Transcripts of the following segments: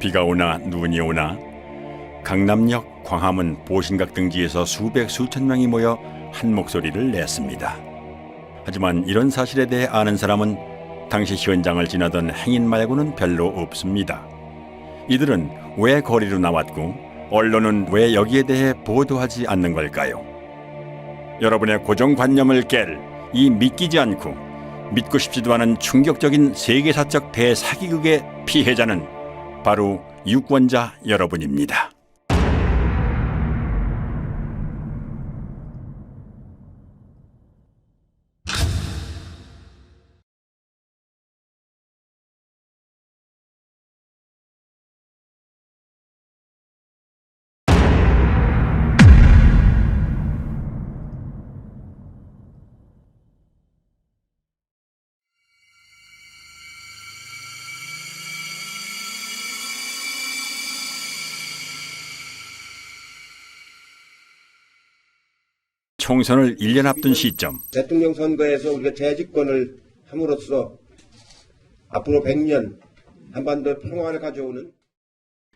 비가 오나 눈이 오나 강남역, 광화문, 보신각 등지에서 수백 수천 명이 모여 한 목소리를 냈습니다. 하지만 이런 사실에 대해 아는 사람은 당시 현장을 지나던 행인 말고는 별로 없습니다. 이들은 왜 거리로 나왔고 언론은 왜 여기에 대해 보도하지 않는 걸까요? 여러분의 고정관념을 깰 이 믿기지 않고 믿고 싶지도 않은 충격적인 세계사적 대사기극의 피해자는 바로 유권자 여러분입니다. 총선을 1년 앞둔 시점, 대통령 선거에서 우리가 재집권을 함으로써 앞으로 100년 한반도 평화를 가져오는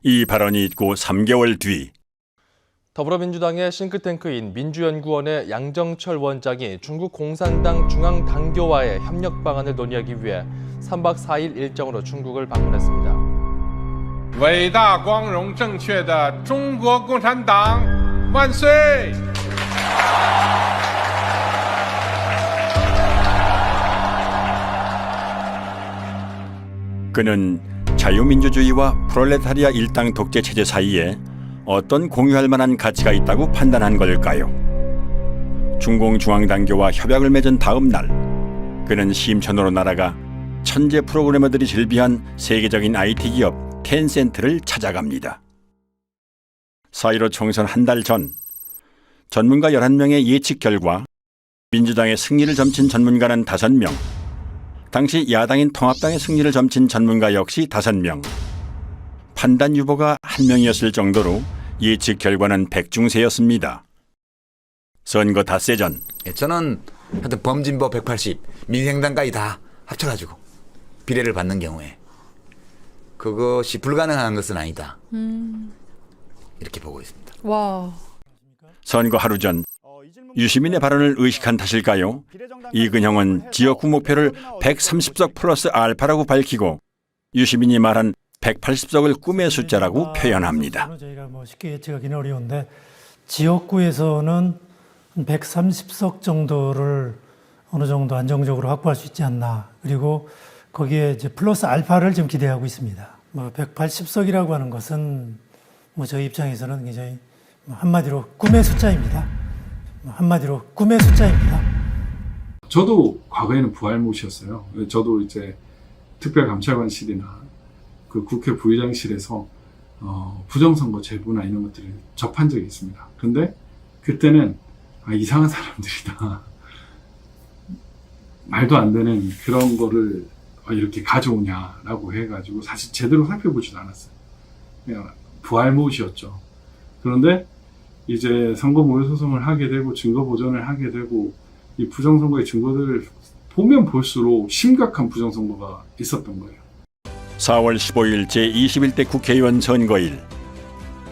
이 발언이 있고 3개월 뒤 더불어민주당의 싱크탱크인 민주연구원의 양정철 원장이 중국 공산당 중앙당교와의 협력 방안을 논의하기 위해 3박 4일 일정으로 중국을 방문했습니다. 伟大光荣正确的中国共产党万岁！ 그는 자유민주주의와 프롤레타리아 일당 독재 체제 사이에 어떤 공유할 만한 가치가 있다고 판단한 걸까요? 중공중앙당교와 협약을 맺은 다음 날 그는 심천으로 날아가 천재 프로그래머들이 즐비한 세계적인 IT 기업 텐센트를 찾아갑니다. 4.15 총선 한 달 전 전문가 11명의 예측 결과 민주당의 승리를 점친 전문가는 5명, 당시 야당인 통합당의 승리를 점친 전문가 역시 5명, 판단 유보가 1명이었을 정도로 예측 결과는 백중세였습니다. 선거 닷새 전 저는 하여튼 범진보 180, 민생당까지 다 합쳐가지고 비례를 받는 경우에 그것이 불가능한 것은 아니다. 이렇게 보고 있습니다. 와. 선거 하루 전 유시민의 발언을 의식한 탓일까요? 이근형은 지역구 목표를 130석 플러스 알파라고 밝히고 유시민이 말한 180석을 꿈의 숫자라고 표현합니다. 저희가 쉽게 예측하기는 어려운데 지역구에서는 130석 정도를 어느 정도 안정적으로 확보할 수 있지 않나. 그리고 거기에 이제 플러스 알파를 좀 기대하고 있습니다. 180석이라고 하는 것은 저희 입장에서는 굉장히 한마디로 꿈의 숫자입니다. 한마디로 꿈의 숫자입니다. 저도 과거에는 부활못이었어요. 저도 이제 특별감찰관실이나 그 국회 부의장실에서 부정선거 제보나 이런 것들을 접한 적이 있습니다. 그런데 그때는 이상한 사람들이다. 말도 안 되는 그런 거를 이렇게 가져오냐라고 해가지고 사실 제대로 살펴보지도 않았어요. 그냥 부활못이었죠. 그런데 이제 선거 모의 소송을 하게 되고 증거 보전을 하게 되고 이 부정선거의 증거들을 보면 볼수록 심각한 부정선거가 있었던 거예요. 4월 15일 제21대 국회의원 선거일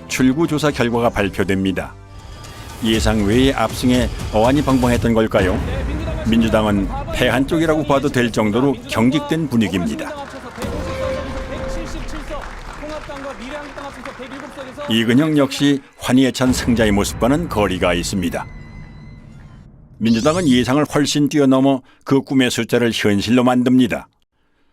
출구조사 결과가 발표됩니다. 예상 외의 압승에 어안이 벙벙했던 걸까요? 민주당은 패한 쪽이라고 봐도 될 정도로 경직된 분위기입니다. 이근형 역시 환희에 찬 승자의 모습과는 거리가 있습니다. 민주당은 예상을 훨씬 뛰어넘어 그 꿈의 숫자를 현실로 만듭니다.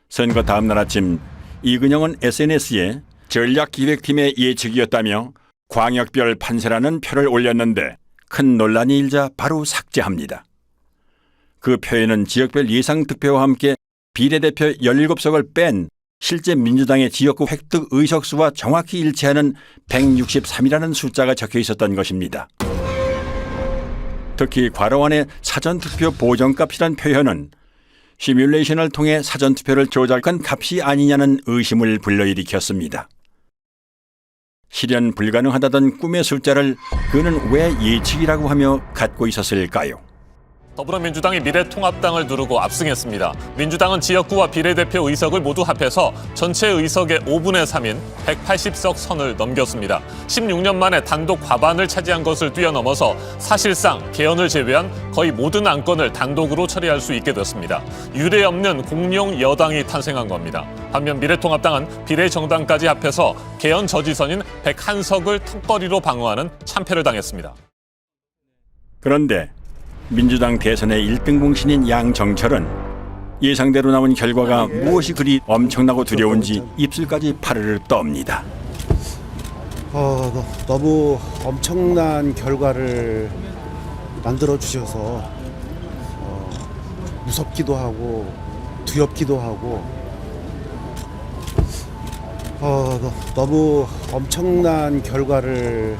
선거 다음 날 아침 이근형은 SNS에 전략기획팀의 예측이었다며 광역별 판세라는 표를 올렸는데 큰 논란이 일자 바로 삭제합니다. 그 표에는 지역별 예상 득표와 함께 비례대표 17석을 뺀 실제 민주당의 지역구 획득 의석수와 정확히 일치하는 163이라는 숫자가 적혀 있었던 것입니다. 특히 괄호안의 사전투표 보정값이란 표현은 시뮬레이션을 통해 사전투표를 조작한 값이 아니냐는 의심을 불러일으켰습니다. 실현 불가능하다던 꿈의 숫자를 그는 왜 예측이라고 하며 갖고 있었을까요? 더불어민주당이 미래통합당을 누르고 압승했습니다. 민주당은 지역구와 비례대표 의석을 모두 합해서 전체 의석의 5분의 3인 180석 선을 넘겼습니다. 16년 만에 단독 과반을 차지한 것을 뛰어넘어서 사실상 개헌을 제외한 거의 모든 안건을 단독으로 처리할 수 있게 됐습니다. 유례 없는 공룡 여당이 탄생한 겁니다. 반면 미래통합당은 비례정당까지 합해서 개헌 저지선인 101석을 턱걸이로 방어하는 참패를 당했습니다. 그런데 민주당 대선의 1등 공신인 양정철은 예상대로 나온 결과가 무엇이 그리 엄청나고 두려운지 입술까지 파르르 떱니다. 너무 엄청난 결과를 만들어 주셔서 무섭기도 하고 두렵기도 하고 너무 엄청난 결과를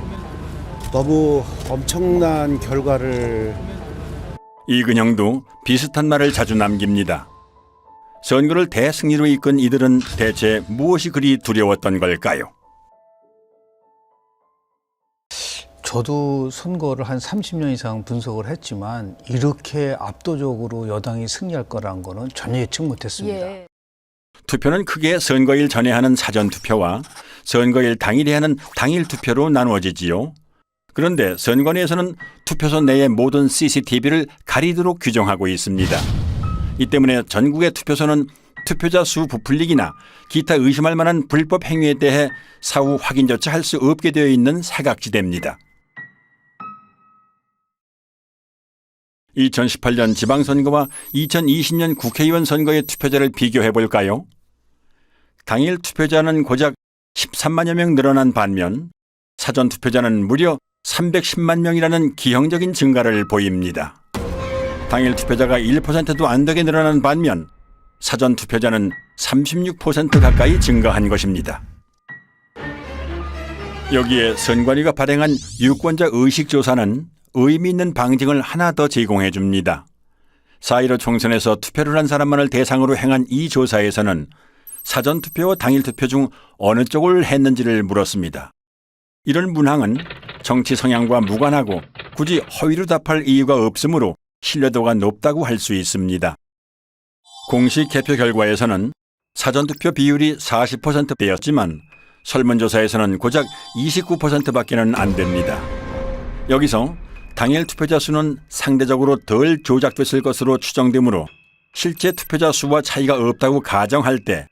이근영도 비슷한 말을 자주 남깁니다. 선거를 대승리로 이끈 이들은 대체 무엇이 그리 두려웠던 걸까요? 저도 선거를 한 30년 이상 분석을 했지만 이렇게 압도적으로 여당이 승리할 거라는 거는 전혀 예측 못했습니다. 투표는 크게 선거일 전에 하는 사전투표와 선거일 당일에 하는 당일투표로 나누어지지요. 그런데 선관위에서는 투표소 내의 모든 CCTV를 가리도록 규정하고 있습니다. 이 때문에 전국의 투표소는 투표자 수 부풀리기나 기타 의심할 만한 불법 행위에 대해 사후 확인조차 할 수 없게 되어 있는 사각지대입니다. 2018년 지방선거와 2020년 국회의원 선거의 투표자를 비교해 볼까요? 당일 투표자는 고작 13만여 명 늘어난 반면 사전투표자는 무려 310만 명이라는 기형적인 증가를 보입니다. 당일 투표자가 1%도 안 되게 늘어난 반면 사전 투표자는 36% 가까이 증가한 것입니다. 여기에 선관위가 발행한 유권자 의식조사는 의미 있는 방증을 하나 더 제공해 줍니다. 4.15 총선에서 투표를 한 사람만을 대상으로 행한 이 조사에서는 사전 투표와 당일 투표 중 어느 쪽을 했는지를 물었습니다. 이런 문항은 정치 성향과 무관하고 굳이 허위로 답할 이유가 없으므로 신뢰도가 높다고 할 수 있습니다. 공식 개표 결과에서는 사전투표 비율이 40%대였지만 설문조사에서는 고작 29%밖에는 안 됩니다. 여기서 당일 투표자 수는 상대적으로 덜 조작됐을 것으로 추정되므로 실제 투표자 수와 차이가 없다고 가정할 때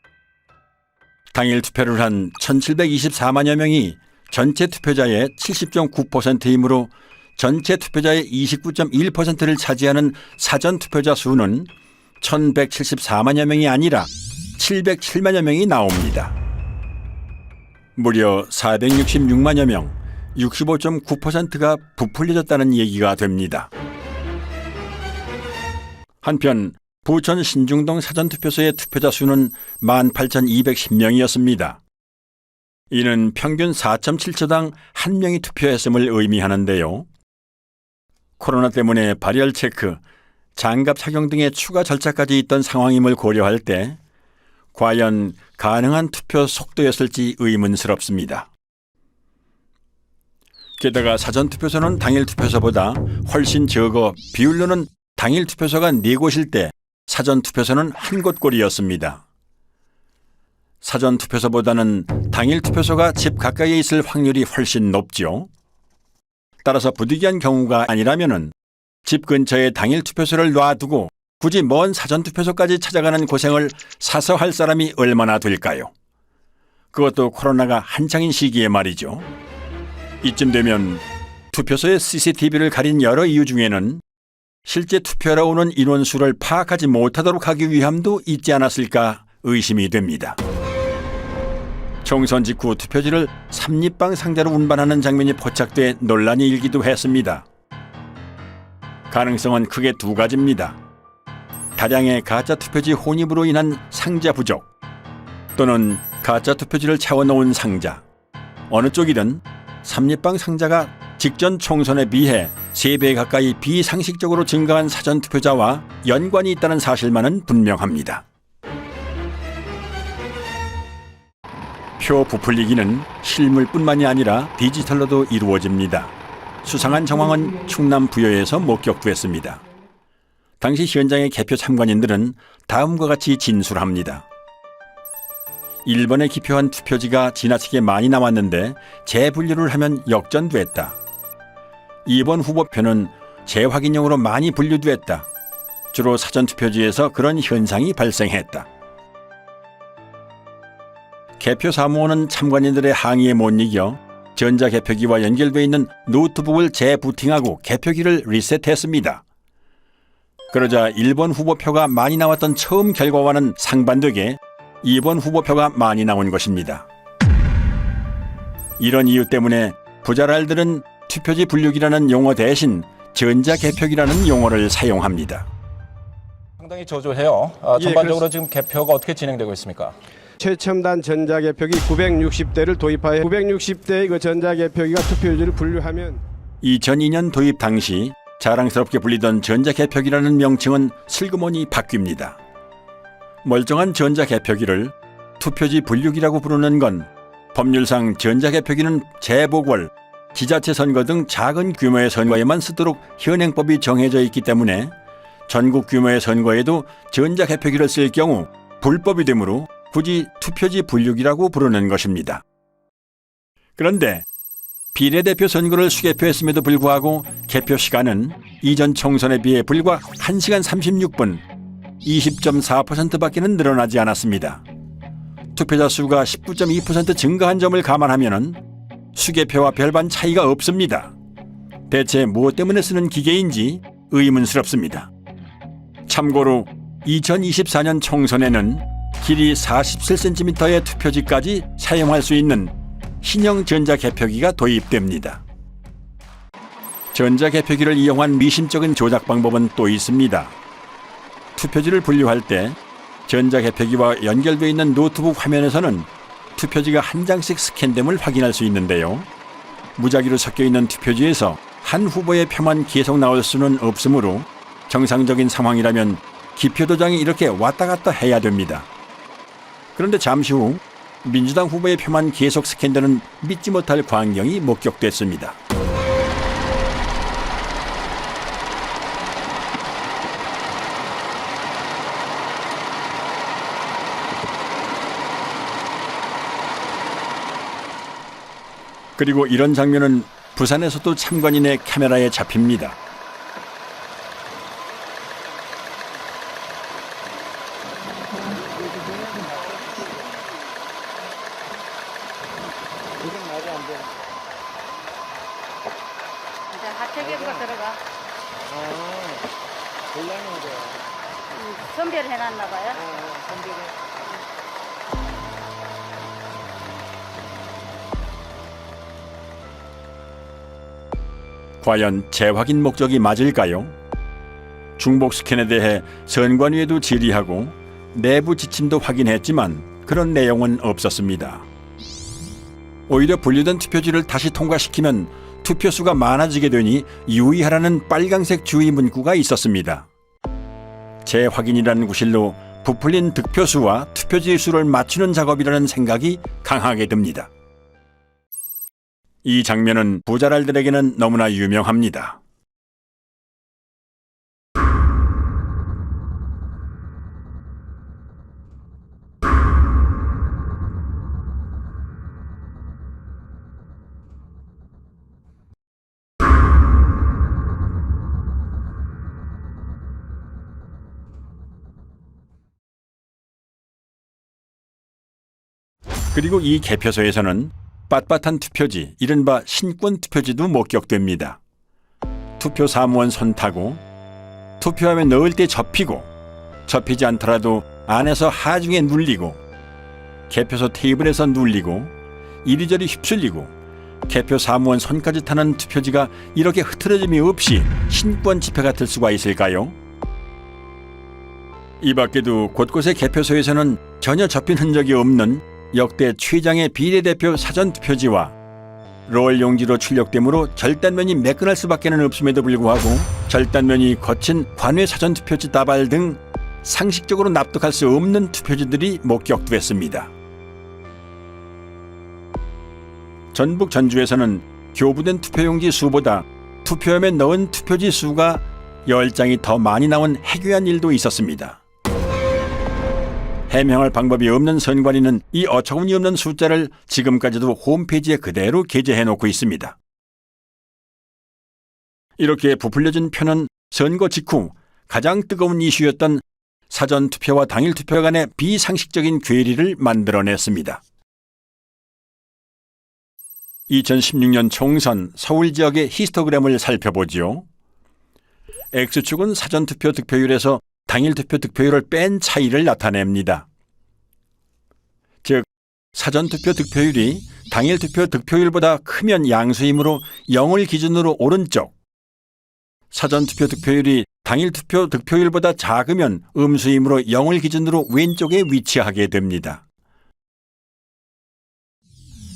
당일 투표를 한 1,724만여 명이 전체 투표자의 70.9%이므로 전체 투표자의 29.1%를 차지하는 사전 투표자 수는 1,174만여 명이 아니라 707만여 명이 나옵니다. 무려 466만여 명, 65.9%가 부풀려졌다는 얘기가 됩니다. 한편 부천 신중동 사전투표소의 투표자 수는 18,210명이었습니다. 이는 평균 4.7초당 1명이 투표했음을 의미하는데요. 코로나 때문에 발열 체크, 장갑 착용 등의 추가 절차까지 있던 상황임을 고려할 때 과연 가능한 투표 속도였을지 의문스럽습니다. 게다가 사전투표소는 당일투표소보다 훨씬 적어 비율로는 당일투표소가 4곳일 때 사전투표소는 1곳꼴이었습니다. 사전투표소보다는 당일투표소가 집 가까이에 있을 확률이 훨씬 높죠. 따라서 부득이한 경우가 아니라면 집 근처에 당일투표소를 놔두고 굳이 먼 사전투표소까지 찾아가는 고생을 사서 할 사람이 얼마나 될까요? 그것도 코로나가 한창인 시기에 말이죠. 이쯤 되면 투표소의 CCTV를 가린 여러 이유 중에는 실제 투표하러 오는 인원수를 파악하지 못하도록 하기 위함도 있지 않았을까 의심이 됩니다. 총선 직후 투표지를 삼립방 상자로 운반하는 장면이 포착돼 논란이 일기도 했습니다. 가능성은 크게 두 가지입니다. 다량의 가짜 투표지 혼입으로 인한 상자 부족 또는 가짜 투표지를 채워놓은 상자. 어느 쪽이든 삼립방 상자가 직전 총선에 비해 3배 가까이 비상식적으로 증가한 사전투표자와 연관이 있다는 사실만은 분명합니다. 표 부풀리기는 실물뿐만이 아니라 디지털로도 이루어집니다. 수상한 정황은 충남 부여에서 목격됐습니다. 당시 현장의 개표 참관인들은 다음과 같이 진술합니다. 1번에 기표한 투표지가 지나치게 많이 남았는데 재분류를 하면 역전됐다. 2번 후보표는 재확인용으로 많이 분류됐다. 주로 사전투표지에서 그런 현상이 발생했다. 개표 사무원은 참관인들의 항의에 못 이겨 전자개표기와 연결되어 있는 노트북을 재부팅하고 개표기를 리셋했습니다. 그러자 1번 후보표가 많이 나왔던 처음 결과와는 상반되게 2번 후보표가 많이 나온 것입니다. 이런 이유 때문에 부자랄들은 투표지 분류기라는 용어 대신 전자개표기라는 용어를 사용합니다. 상당히 저조해요. 전반적으로 지금 개표가 어떻게 진행되고 있습니까? 최첨단 전자개표기 960대를 도입하여 960대의 그 전자개표기가 투표지를 분류하면 2002년 도입 당시 자랑스럽게 불리던 전자개표기라는 명칭은 슬그머니 바뀝니다. 멀쩡한 전자개표기를 투표지 분류기라고 부르는 건 법률상 전자개표기는 재보궐, 지자체 선거 등 작은 규모의 선거에만 쓰도록 현행법이 정해져 있기 때문에 전국 규모의 선거에도 전자개표기를 쓸 경우 불법이 되므로 굳이 투표지 분류기라고 부르는 것입니다. 그런데 비례대표 선거를 수개표했음에도 불구하고 개표 시간은 이전 총선에 비해 불과 1시간 36분, 20.4%밖에는 늘어나지 않았습니다. 투표자 수가 19.2% 증가한 점을 감안하면 수개표와 별반 차이가 없습니다. 대체 무엇 때문에 쓰는 기계인지 의문스럽습니다. 참고로 2024년 총선에는 길이 47cm의 투표지까지 사용할 수 있는 신형 전자개표기가 도입됩니다. 전자개표기를 이용한 미심쩍은 조작 방법은 또 있습니다. 투표지를 분류할 때 전자개표기와 연결되어 있는 노트북 화면에서는 투표지가 한 장씩 스캔됨을 확인할 수 있는데요. 무작위로 섞여 있는 투표지에서 한 후보의 표만 계속 나올 수는 없으므로 정상적인 상황이라면 기표도장이 이렇게 왔다 갔다 해야 됩니다. 그런데 잠시 후 민주당 후보의 표만 계속 스캔되는 믿지 못할 광경이 목격됐습니다. 그리고 이런 장면은 부산에서도 참관인의 카메라에 잡힙니다. 하체계부가 들어가. 선별을 해놨나 봐요. 과연 재확인 목적이 맞을까요? 중복 스캔에 대해 선관위에도 질의하고 내부 지침도 확인했지만 그런 내용은 없었습니다. 오히려 분류된 투표지를 다시 통과시키면 투표수가 많아지게 되니 유의하라는 빨강색 주의 문구가 있었습니다. 재확인이라는 구실로 부풀린 득표수와 투표지 수를 맞추는 작업이라는 생각이 강하게 듭니다. 이 장면은 부자랄들에게는 너무나 유명합니다. 그리고 이 개표소에서는 빳빳한 투표지, 이른바 신권 투표지도 목격됩니다. 투표 사무원 손 타고 투표함에 넣을 때 접히고 접히지 않더라도 안에서 하중에 눌리고 개표소 테이블에서 눌리고 이리저리 휩쓸리고 개표 사무원 손까지 타는 투표지가 이렇게 흐트러짐이 없이 신권 지폐 같을 수가 있을까요? 이 밖에도 곳곳의 개표소에서는 전혀 접힌 흔적이 없는 역대 최장의 비례대표 사전투표지와 롤 용지로 출력되므로 절단면이 매끈할 수밖에는 없음에도 불구하고 절단면이 거친 관외 사전투표지 다발 등 상식적으로 납득할 수 없는 투표지들이 목격됐습니다. 전북 전주에서는 교부된 투표용지 수보다 투표함에 넣은 투표지 수가 10장이 더 많이 나온 해괴한 일도 있었습니다. 해명할 방법이 없는 선관위는 이 어처구니 없는 숫자를 지금까지도 홈페이지에 그대로 게재해놓고 있습니다. 이렇게 부풀려진 표는 선거 직후 가장 뜨거운 이슈였던 사전투표와 당일투표 간의 비상식적인 괴리를 만들어냈습니다. 2016년 총선 서울 지역의 히스토그램을 살펴보죠. X축은 사전투표 득표율에서 당일투표 득표율을 뺀 차이를 나타냅니다. 즉, 사전투표 득표율이 당일투표 득표율보다 크면 양수이므로 0을 기준으로 오른쪽, 사전투표 득표율이 당일투표 득표율보다 작으면 음수이므로 0을 기준으로 왼쪽에 위치하게 됩니다.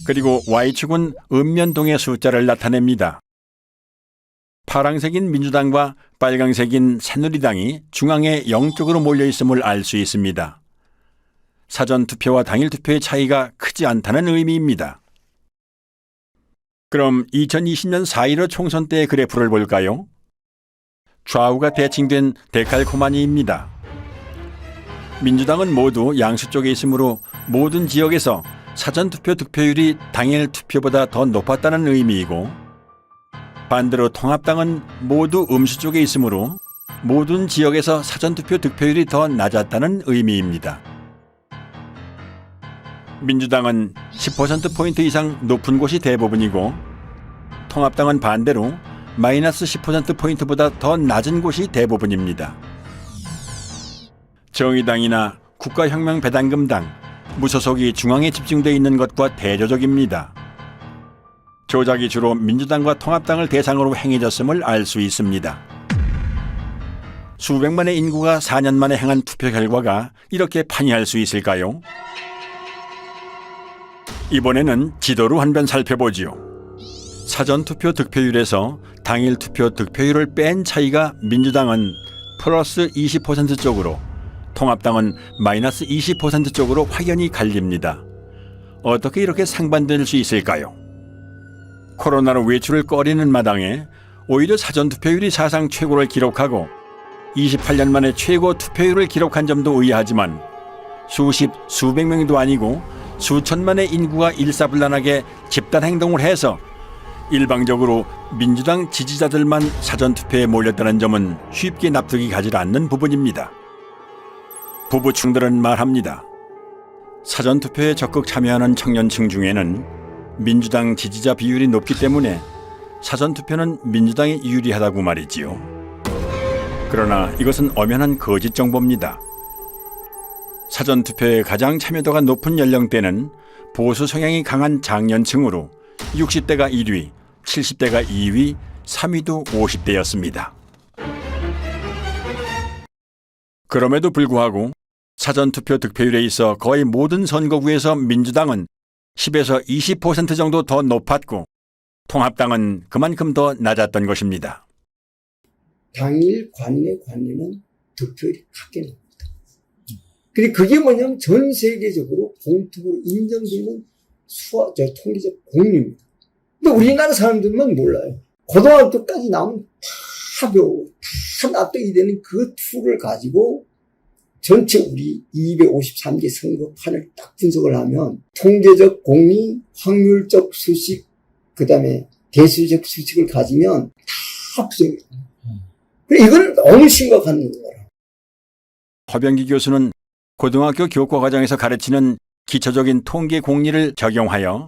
그리고 Y축은 음면동의 숫자를 나타냅니다. 파랑색인 민주당과 빨강색인 새누리당이 중앙에 0쪽으로 몰려있음을 알 수 있습니다. 사전투표와 당일투표의 차이가 크지 않다는 의미입니다. 그럼 2020년 4.15 총선 때의 그래프를 볼까요? 좌우가 대칭된 데칼코마니입니다. 민주당은 모두 양수 쪽에 있으므로 모든 지역에서 사전투표 득표율이 당일 투표보다 더 높았다는 의미이고, 반대로 통합당은 모두 음수 쪽에 있으므로 모든 지역에서 사전투표 득표율이 더 낮았다는 의미입니다. 민주당은 10%포인트 이상 높은 곳이 대부분이고, 통합당은 반대로 마이너스 10%포인트보다 더 낮은 곳이 대부분입니다. 정의당이나 국가혁명배당금당, 무소속이 중앙에 집중되어 있는 것과 대조적입니다. 조작이 주로 민주당과 통합당을 대상으로 행해졌음을 알 수 있습니다. 수백만의 인구가 4년 만에 행한 투표 결과가 이렇게 판이할 수 있을까요? 이번에는 지도로 한 번 살펴보지요. 사전투표 득표율에서 당일투표 득표율을 뺀 차이가 민주당은 플러스 20% 쪽으로, 통합당은 마이너스 20% 쪽으로 확연히 갈립니다. 어떻게 이렇게 상반될 수 있을까요? 코로나로 외출을 꺼리는 마당에 오히려 사전투표율이 사상 최고를 기록하고 28년 만에 최고 투표율을 기록한 점도 의아하지만, 수십, 수백 명도 아니고 수천만의 인구가 일사불란하게 집단행동을 해서 일방적으로 민주당 지지자들만 사전투표에 몰렸다는 점은 쉽게 납득이 가지 않는 부분입니다. 부부층들은 말합니다. 사전투표에 적극 참여하는 청년층 중에는 민주당 지지자 비율이 높기 때문에 사전투표는 민주당이 유리하다고 말이지요. 그러나 이것은 엄연한 거짓 정보입니다. 사전투표에 가장 참여도가 높은 연령대는 보수 성향이 강한 장년층으로 60대가 1위, 70대가 2위, 3위도 50대였습니다. 그럼에도 불구하고 사전투표 득표율에 있어 거의 모든 선거구에서 민주당은 10에서 20% 정도 더 높았고, 통합당은 그만큼 더 낮았던 것입니다. 당일 관내 관내는 득표율이 크게 납니다. 근데 그게 뭐냐면 전 세계적으로 공통으로 인정되는 통계적 공리입니다. 근데 우리나라 사람들만 몰라요. 고등학교까지 나오면 다 배우고 다 납득이 되는 그 툴을 가지고 전체 우리 253개 선거판을 딱 분석을 하면 통계적 공리, 확률적 수식, 그 다음에 대수적 수식을 가지면 다 부정해요. 이건 너무 심각한 거라. 허병기 교수는 고등학교 교과과정에서 가르치는 기초적인 통계 공리를 적용하여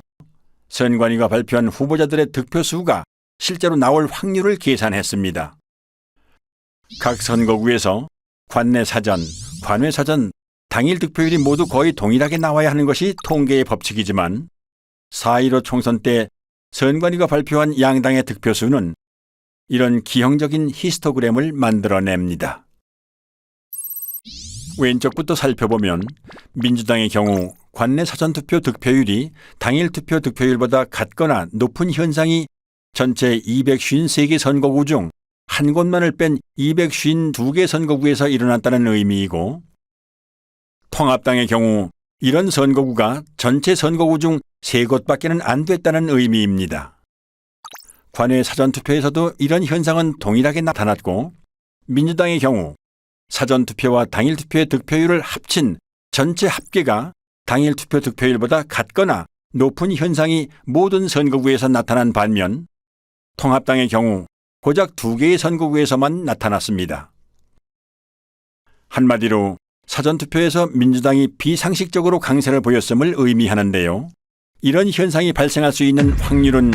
선관위가 발표한 후보자들의 득표 수가 실제로 나올 확률을 계산했습니다. 각 선거구에서 관내 사전, 관외 사전, 당일 득표율이 모두 거의 동일하게 나와야 하는 것이 통계의 법칙이지만 4.15 총선 때 선관위가 발표한 양당의 득표 수는 이런 기형적인 히스토그램을 만들어냅니다. 왼쪽부터 살펴보면 민주당의 경우 관내 사전투표 득표율이 당일 투표 득표율보다 같거나 높은 현상이 전체 253개 선거구 중 한 곳만을 뺀 252개 선거구에서 일어났다는 의미이고, 통합당의 경우 이런 선거구가 전체 선거구 중 3곳밖에는 안 됐다는 의미입니다. 관외 사전투표에서도 이런 현상은 동일하게 나타났고, 민주당의 경우 사전투표와 당일투표의 득표율을 합친 전체 합계가 당일투표 득표율보다 같거나 높은 현상이 모든 선거구에서 나타난 반면 통합당의 경우 고작 2개의 선거구에서만 나타났습니다. 한마디로 사전투표에서 민주당이 비상식적으로 강세를 보였음을 의미하는데요. 이런 현상이 발생할 수 있는 확률은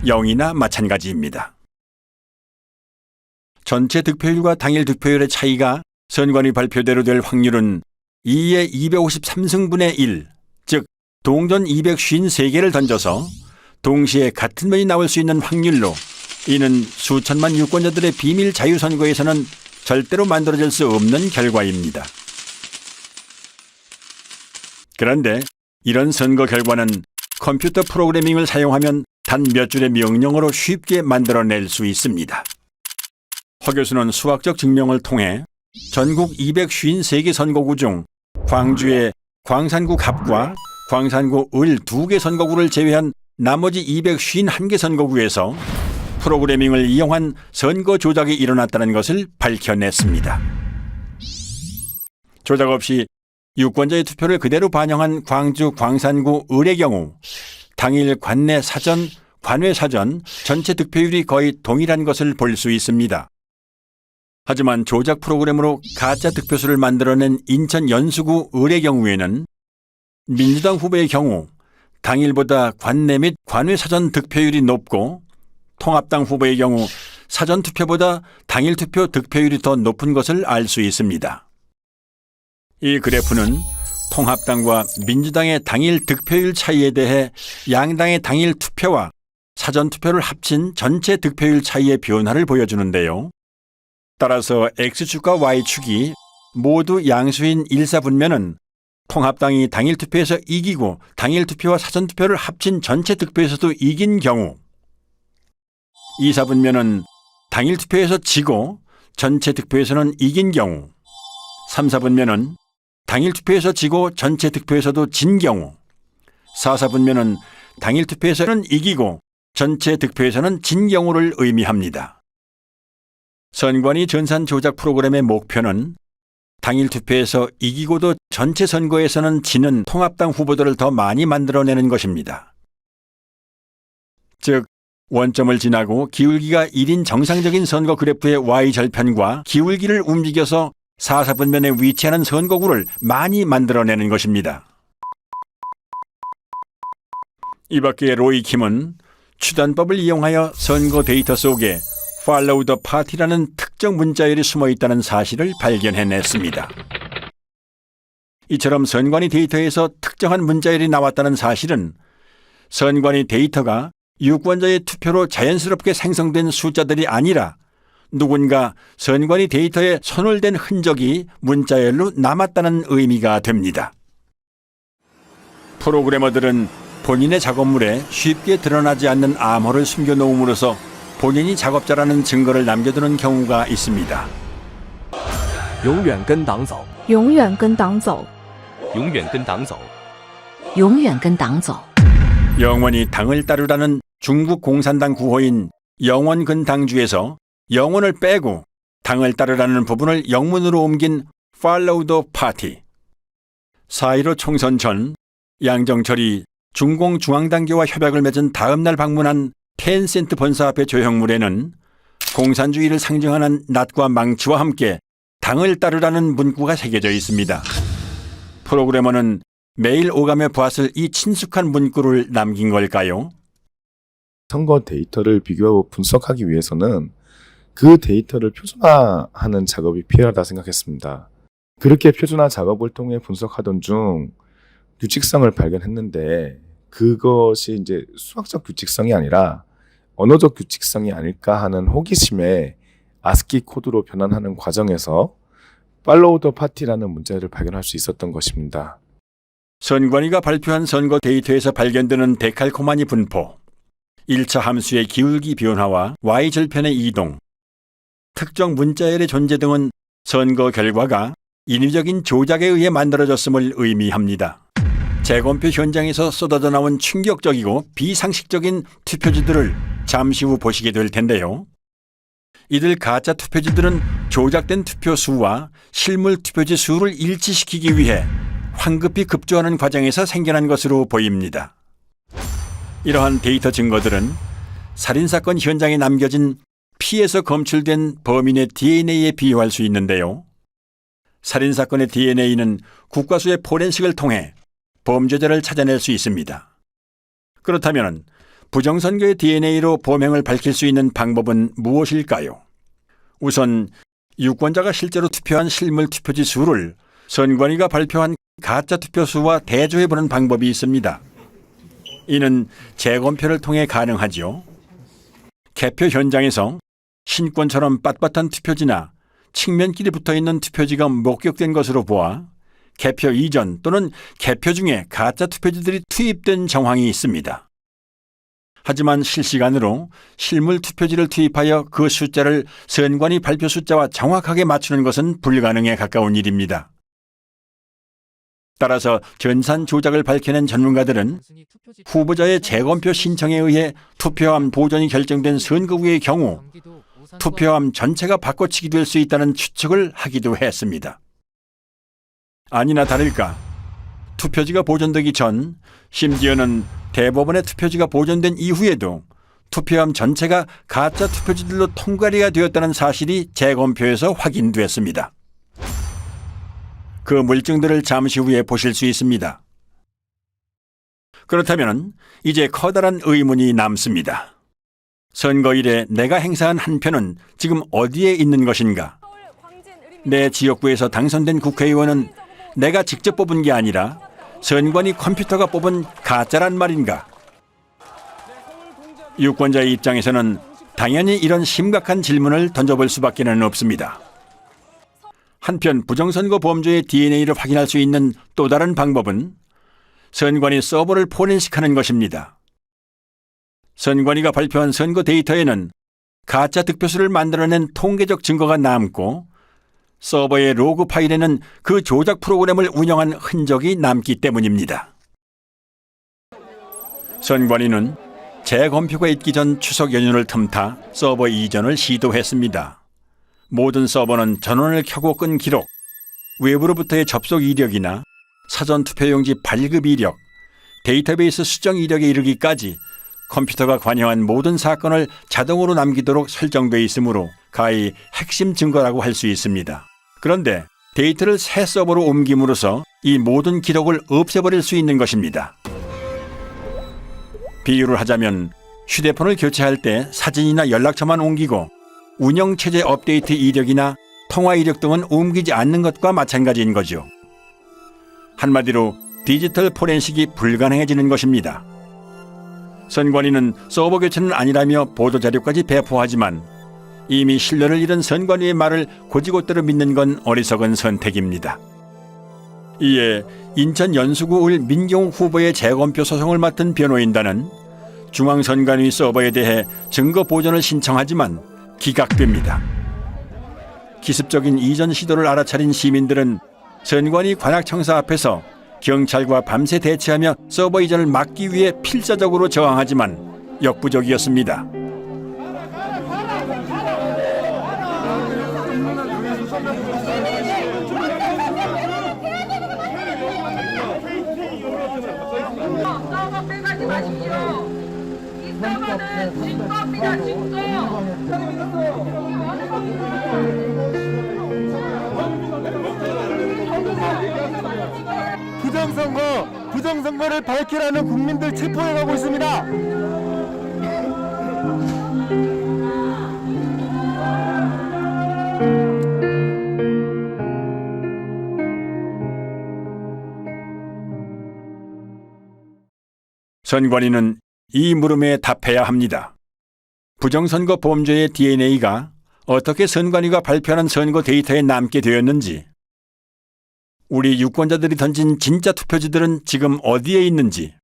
0이나 마찬가지입니다. 전체 득표율과 당일 득표율의 차이가 선관위 발표대로 될 확률은 2의 253승분의 1, 즉 동전 253개를 던져서 동시에 같은 면이 나올 수 있는 확률로 이는 수천만 유권자들의 비밀 자유선거에서는 절대로 만들어질 수 없는 결과입니다. 그런데 이런 선거 결과는 컴퓨터 프로그래밍을 사용하면 단 몇 줄의 명령어로 쉽게 만들어낼 수 있습니다. 허 교수는 수학적 증명을 통해 전국 253개 선거구 중 광주의 광산구 갑과 광산구 을 2개 선거구를 제외한 나머지 251개 선거구에서 프로그래밍을 이용한 선거 조작이 일어났다는 것을 밝혀냈습니다. 조작 없이 유권자의 투표를 그대로 반영한 광주 광산구 을의 경우 당일 관내 사전, 관외 사전 전체 득표율이 거의 동일한 것을 볼 수 있습니다. 하지만 조작 프로그램으로 가짜 득표수를 만들어낸 인천 연수구 을의 경우에는 민주당 후보의 경우 당일보다 관내 및 관외 사전 득표율이 높고 통합당 후보의 경우 사전투표보다 당일투표 득표율이 더 높은 것을 알 수 있습니다. 이 그래프는 통합당과 민주당의 당일 득표율 차이에 대해 양당의 당일 투표와 사전투표를 합친 전체 득표율 차이의 변화를 보여주는데요. 따라서 X축과 Y축이 모두 양수인 일사분면은 통합당이 당일투표에서 이기고 당일투표와 사전투표를 합친 전체 득표에서도 이긴 경우, 이사분면은 당일투표에서 지고 전체 득표에서는 이긴 경우, 삼사분면은 당일투표에서 지고 전체 득표에서도 진 경우, 사사분면은 당일투표에서는 이기고 전체 득표에서는 진 경우를 의미합니다. 선관위 전산 조작 프로그램의 목표는 당일 투표에서 이기고도 전체 선거에서는 지는 통합당 후보들을 더 많이 만들어내는 것입니다. 즉, 원점을 지나고 기울기가 1인 정상적인 선거 그래프의 Y절편과 기울기를 움직여서 사사분면에 위치하는 선거구를 많이 만들어내는 것입니다. 이 밖에 로이 킴은 추단법을 이용하여 선거 데이터 속에 Follow the Party라는 특정 문자열이 숨어 있다는 사실을 발견해냈습니다. 이처럼 선관위 데이터에서 특정한 문자열이 나왔다는 사실은 선관위 데이터가 유권자의 투표로 자연스럽게 생성된 숫자들이 아니라 누군가 선관위 데이터에 손을 댄 흔적이 문자열로 남았다는 의미가 됩니다. 프로그래머들은 본인의 작업물에 쉽게 드러나지 않는 암호를 숨겨놓음으로써 본인이 작업자라는 증거를 남겨두는 경우가 있습니다. 永远跟党走永远跟党走永远跟党走永远跟党走 영원히 당을 따르라는 중국 공산당 구호인 영원근당주에서 영원을 빼고 당을 따르라는 부분을 영문으로 옮긴 Follow the Party. 4.15 총선 전 양정철이 중공중앙당교와 협약을 맺은 다음 날 방문한 텐센트 본사 앞의 조형물에는 공산주의를 상징하는 낫과 망치와 함께 당을 따르라는 문구가 새겨져 있습니다. 프로그래머는 매일 오가며 보았을 이 친숙한 문구를 남긴 걸까요? 선거 데이터를 비교하고 분석하기 위해서는 그 데이터를 표준화하는 작업이 필요하다 생각했습니다. 그렇게 표준화 작업을 통해 분석하던 중 규칙성을 발견했는데 그것이 이제 수학적 규칙성이 아니라 언어적 규칙성이 아닐까 하는 호기심에 아스키 코드로 변환하는 과정에서 Follow the Party라는 문자를 발견할 수 있었던 것입니다. 선관위가 발표한 선거 데이터에서 발견되는 데칼코마니 분포, 1차 함수의 기울기 변화와 Y절편의 이동, 특정 문자열의 존재 등은 선거 결과가 인위적인 조작에 의해 만들어졌음을 의미합니다. 재검표 현장에서 쏟아져 나온 충격적이고 비상식적인 투표지들을 잠시 후 보시게 될 텐데요. 이들 가짜 투표지들은 조작된 투표 수와 실물 투표지 수를 일치시키기 위해 황급히 급조하는 과정에서 생겨난 것으로 보입니다. 이러한 데이터 증거들은 살인사건 현장에 남겨진 피에서 검출된 범인의 DNA에 비유할 수 있는데요. 살인사건의 DNA는 국과수의 포렌식을 통해 범죄자를 찾아낼 수 있습니다. 그렇다면 부정선거의 DNA로 범행을 밝힐 수 있는 방법은 무엇일까요? 우선 유권자가 실제로 투표한 실물 투표지 수를 선관위가 발표한 가짜 투표수와 대조해보는 방법이 있습니다. 이는 재검표를 통해 가능하죠. 개표 현장에서 신권처럼 빳빳한 투표지나 측면끼리 붙어있는 투표지가 목격된 것으로 보아 개표 이전 또는 개표 중에 가짜 투표지들이 투입된 정황이 있습니다. 하지만 실시간으로 실물 투표지를 투입하여 그 숫자를 선관위 발표 숫자와 정확하게 맞추는 것은 불가능에 가까운 일입니다. 따라서 전산 조작을 밝혀낸 전문가들은 후보자의 재검표 신청에 의해 투표함 보존이 결정된 선거구의 경우 투표함 전체가 바꿔치기 될 수 있다는 추측을 하기도 했습니다. 아니나 다를까 투표지가 보존되기 전, 심지어는 대법원의 투표지가 보존된 이후에도 투표함 전체가 가짜 투표지들로 통과리가 되었다는 사실이 재검표에서 확인됐습니다. 그 물증들을 잠시 후에 보실 수 있습니다. 그렇다면 이제 커다란 의문이 남습니다. 선거일에 내가 행사한 한 표는 지금 어디에 있는 것인가? 내 지역구에서 당선된 국회의원은 내가 직접 뽑은 게 아니라 선관위 컴퓨터가 뽑은 가짜란 말인가? 유권자의 입장에서는 당연히 이런 심각한 질문을 던져볼 수밖에 없습니다. 한편 부정선거 범죄의 DNA를 확인할 수 있는 또 다른 방법은 선관위 서버를 포렌식하는 것입니다. 선관위가 발표한 선거 데이터에는 가짜 득표수를 만들어낸 통계적 증거가 남고 서버의 로그 파일에는 그 조작 프로그램을 운영한 흔적이 남기 때문입니다. 선관위는 재검표가 있기 전 추석 연휴를 틈타 서버 이전을 시도했습니다. 모든 서버는 전원을 켜고 끈 기록, 외부로부터의 접속 이력이나 사전 투표용지 발급 이력, 데이터베이스 수정 이력에 이르기까지 컴퓨터가 관여한 모든 사건을 자동으로 남기도록 설정되어 있으므로 가히 핵심 증거라고 할 수 있습니다. 그런데 데이터를 새 서버로 옮김으로써 이 모든 기록을 없애버릴 수 있는 것입니다. 비유를 하자면 휴대폰을 교체할 때 사진이나 연락처만 옮기고 운영체제 업데이트 이력이나 통화 이력 등은 옮기지 않는 것과 마찬가지인 거죠. 한마디로 디지털 포렌식이 불가능해지는 것입니다. 선관위는 서버 교체는 아니라며 보도자료까지 배포하지만 이미 신뢰를 잃은 선관위의 말을 곧이곧대로 믿는 건 어리석은 선택입니다. 이에 인천 연수구을 민경욱 후보의 재검표 소송을 맡은 변호인단은 중앙선관위 서버에 대해 증거 보존을 신청하지만 기각됩니다. 기습적인 이전 시도를 알아차린 시민들은 선관위 관악청사 앞에서 경찰과 밤새 대치하며 서버 이전을 막기 위해 필사적으로 저항하지만 역부족이었습니다. 서버 빼가지 마십시오. 이 서버는 증거입니다, 증거. 부정선거를 밝히라는 국민들 체포해가고 있습니다. 선관위는 이 물음에 답해야 합니다. 부정선거 범죄의 DNA가 어떻게 선관위가 발표하는 선거 데이터에 남게 되었는지, 우리 유권자들이 던진 진짜 투표지들은 지금 어디에 있는지,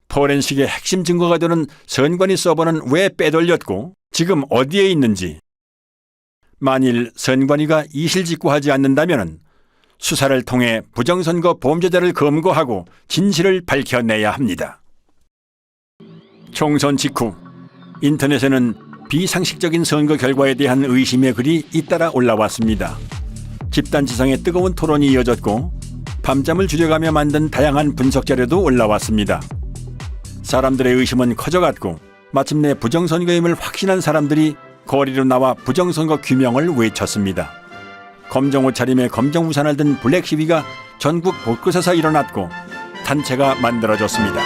포렌식의 핵심 증거가 되는 선관위 서버는 왜 빼돌렸고 지금 어디에 있는지, 만일 선관위가 이실직고하지 않는다면 수사를 통해 부정선거 범죄자를 검거하고 진실을 밝혀내야 합니다. 총선 직후 인터넷에는 비상식적인 선거 결과에 대한 의심의 글이 잇따라 올라왔습니다. 집단지성의 뜨거운 토론이 이어졌고 밤잠을 줄여가며 만든 다양한 분석 자료도 올라왔습니다. 사람들의 의심은 커져갔고 마침내 부정선거임을 확신한 사람들이 거리로 나와 부정선거 규명을 외쳤습니다. 검정 옷차림에 검정 우산을 든 블랙 시위가 전국 곳곳에서 일어났고 단체가 만들어졌습니다.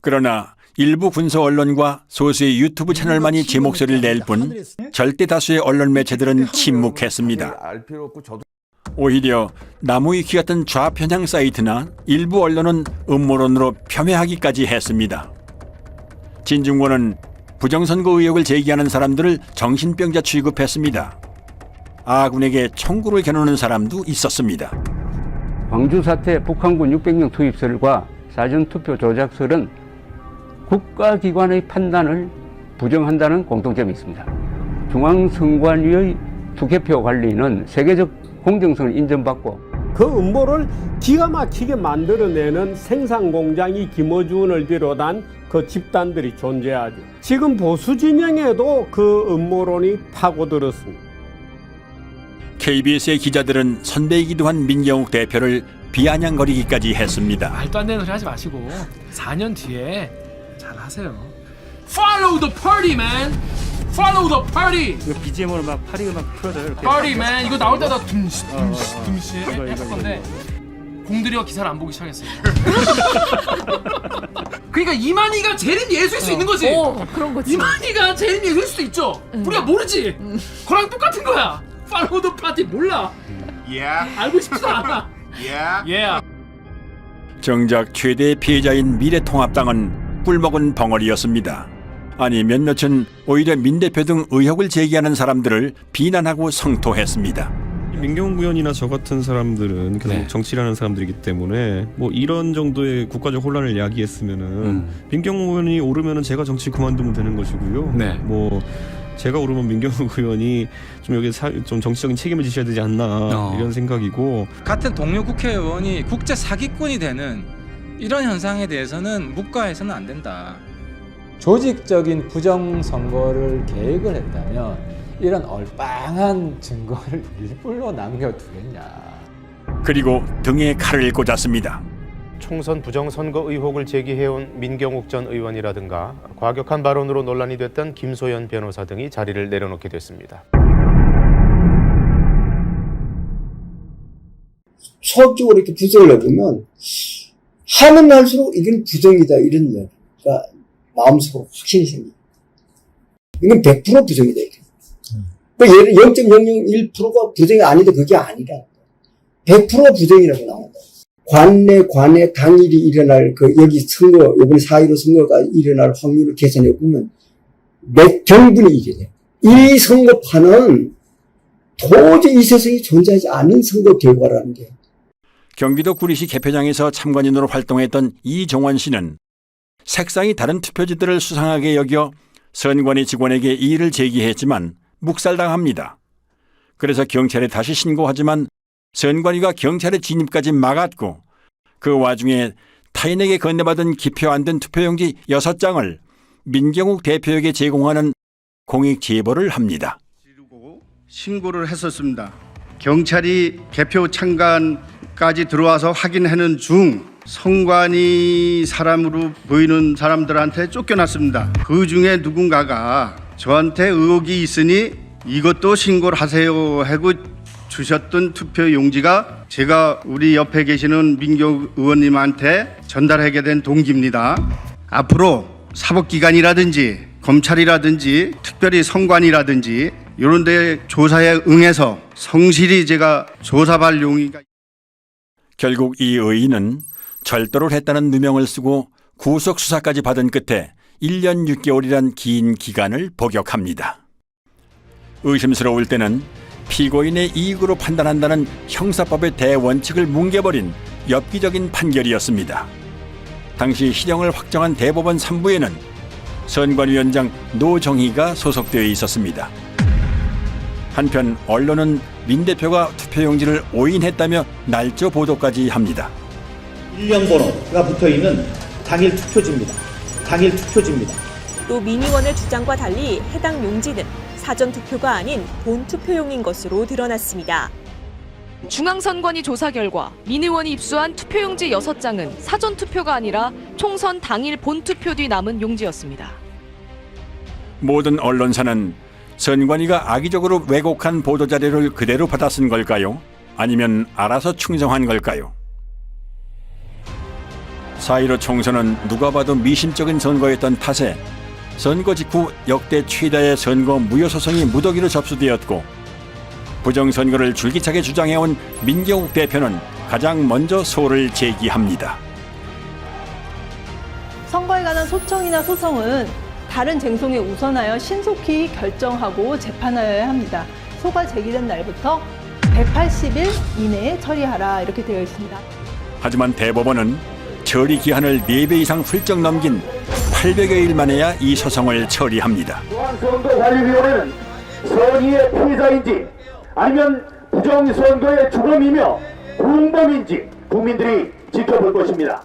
그러나 일부 군소 언론과 소수의 유튜브 채널만이 제 목소리를 낼 뿐 절대 다수의 언론 매체들은 침묵했습니다. 오히려 나무위키 같은 좌편향 사이트나 일부 언론은 음모론으로 폄훼하기까지 했습니다. 진중권은 부정선거 의혹을 제기하는 사람들을 정신병자 취급했습니다. 아군에게 총구를 겨누는 사람도 있었습니다. 광주 사태 북한군 600명 투입설과 사전투표 조작설은 국가기관의 판단을 부정한다는 공통점이 있습니다. 중앙선관위의 투개표 관리는 세계적 공정성을 인정받고 그 음모를 기가 막히게 만들어내는 생산공장이 김어준을 비롯한 그 집단들이 존재하죠. 지금 보수 진영에도 그 음모론이 파고들었습니다. KBS의 기자들은 선배이기도 한 민경욱 대표를 비아냥거리기까지 했습니다. 말도 안 되는 소리 하지 마시고 4년 뒤에 잘 하세요. Follow the party, man. Follow the party. 이거 BGM으로 막 파리 음악 틀어줘요. 이렇게. Party, man. 이거 나올 때다 둠시 했을 건데 공들여 기사를 안 보기 시작했어요. 그러니까 이만희가 재림 예수일 수 있는 거지. 그런 거지. 이만희가 재림 예수일 수도 있죠. 우리가 모르지. 그랑 똑같은 거야. Follow the party 몰라. 알고 싶지도 않아. 정작 최대의 피해자인 미래통합당은 꿀먹은 벙어리였습니다. 아니 몇몇은 오히려 민 대표 등 의혹을 제기하는 사람들을 비난하고 성토했습니다. 민경욱 의원이나 저 같은 사람들은 계속 정치를 하는 사람들이기 때문에 뭐 이런 정도의 국가적 혼란을 야기했으면은 민경욱 의원이 오르면은 제가 정치 그만두면 되는 것이고요. 뭐 제가 오르면 민경욱 의원이 좀 여기 좀 정치적인 책임을 지셔야 되지 않나 이런 생각이고, 같은 동료 국회의원이 국제 사기꾼이 되는 이런 현상에 대해서는 묵과해서는 안 된다. 조직적인 부정선거를 계획을 했다면 이런 얼빵한 증거를 일부러 남겨두겠냐. 그리고 등에 칼을 꽂았습니다. 총선 부정선거 의혹을 제기해온 민경욱 전 의원이라든가 과격한 발언으로 논란이 됐던 김소연 변호사 등이 자리를 내려놓게 됐습니다. 수학적으로 이렇게 분석을 해보면 하면 할수록 이건 부정이다 이런 이야기가 마음속으로 확신이 생깁니다. 이건 100% 부정이다. 예를 0.001%가 부정이 아니다 그게 아니라 100% 부정이라고 나온다. 관내 당일이 일어날 여기 선거 이번에 4.15 선거가 일어날 확률을 계산해 보면 몇 경분이 이래. 이 선거판은 도저히 이 세상에 존재하지 않는 선거 결과라는 게. 경기도 구리시 개표장에서 참관인으로 활동했던 이종원 씨는 색상이 다른 투표지들을 수상하게 여겨 선관위 직원에게 이의를 제기했지만 묵살당합니다. 그래서 경찰에 다시 신고하지만 선관위가 경찰의 진입까지 막았고 그 와중에 타인에게 건네받은 기표 안 된 투표용지 6장을 민경욱 대표에게 제공하는 공익 제보를 합니다. 신고를 했었습니다. 경찰이 개표 참관까지 들어와서 확인하는 중 선관위 사람으로 보이는 사람들한테 쫓겨났습니다. 그 중에 누군가가 저한테 의혹이 있으니 이것도 신고를 하세요 하고 주셨던 투표 용지가 제가 우리 옆에 계시는 민경욱 의원님한테 전달하게 된 동기입니다. 앞으로 사법기관이라든지 검찰이라든지 특별히 선관위라든지 이런 데 조사에 응해서 성실히 제가 조사할 용의가. 결국 이 의인은 절도를 했다는 누명을 쓰고 구속 수사까지 받은 끝에 1년 6개월이란 긴 기간을 복역합니다. 의심스러울 때는 피고인의 이익으로 판단한다는 형사법의 대원칙을 뭉개버린 엽기적인 판결이었습니다. 당시 실형을 확정한 대법원 3부에는 선관위원장 노정희가 소속되어 있었습니다. 한편 언론은 민 대표가 투표용지를 오인했다며 날조 보도까지 합니다. 일량 번호 붙어있는 당일 투표지입니다. 당일 투표지입니다. 또 민의원의 주장과 달리 해당 용지는 사전투표가 아닌 본투표용인 것으로 드러났습니다. 중앙선관위 조사 결과 민의원이 입수한 투표용지 6장은 사전투표가 아니라 총선 당일 본투표 뒤 남은 용지였습니다. 모든 언론사는 선관위가 악의적으로 왜곡한 보도자료를 그대로 받아 쓴 걸까요? 아니면 알아서 충성한 걸까요? 4.15 총선은 누가 봐도 미심쩍은 선거였던 탓에 선거 직후 역대 최다의 선거 무효소송이 무더기로 접수되었고, 부정선거를 줄기차게 주장해온 민경욱 대표는 가장 먼저 소를 제기합니다. 선거에 관한 소청이나 소송은 다른 쟁송에 우선하여 신속히 결정하고 재판하여야 합니다. 소가 제기된 날부터 180일 이내에 처리하라, 이렇게 되어 있습니다. 하지만 대법원은 처리 기한을 4배 이상 훌쩍 넘긴 800여일 만에야 이 소송을 처리합니다. 중앙선거관리위원회는 선의의 피해자인지 아니면 부정선거의 주범이며 공범인지 국민들이 지켜볼 것입니다.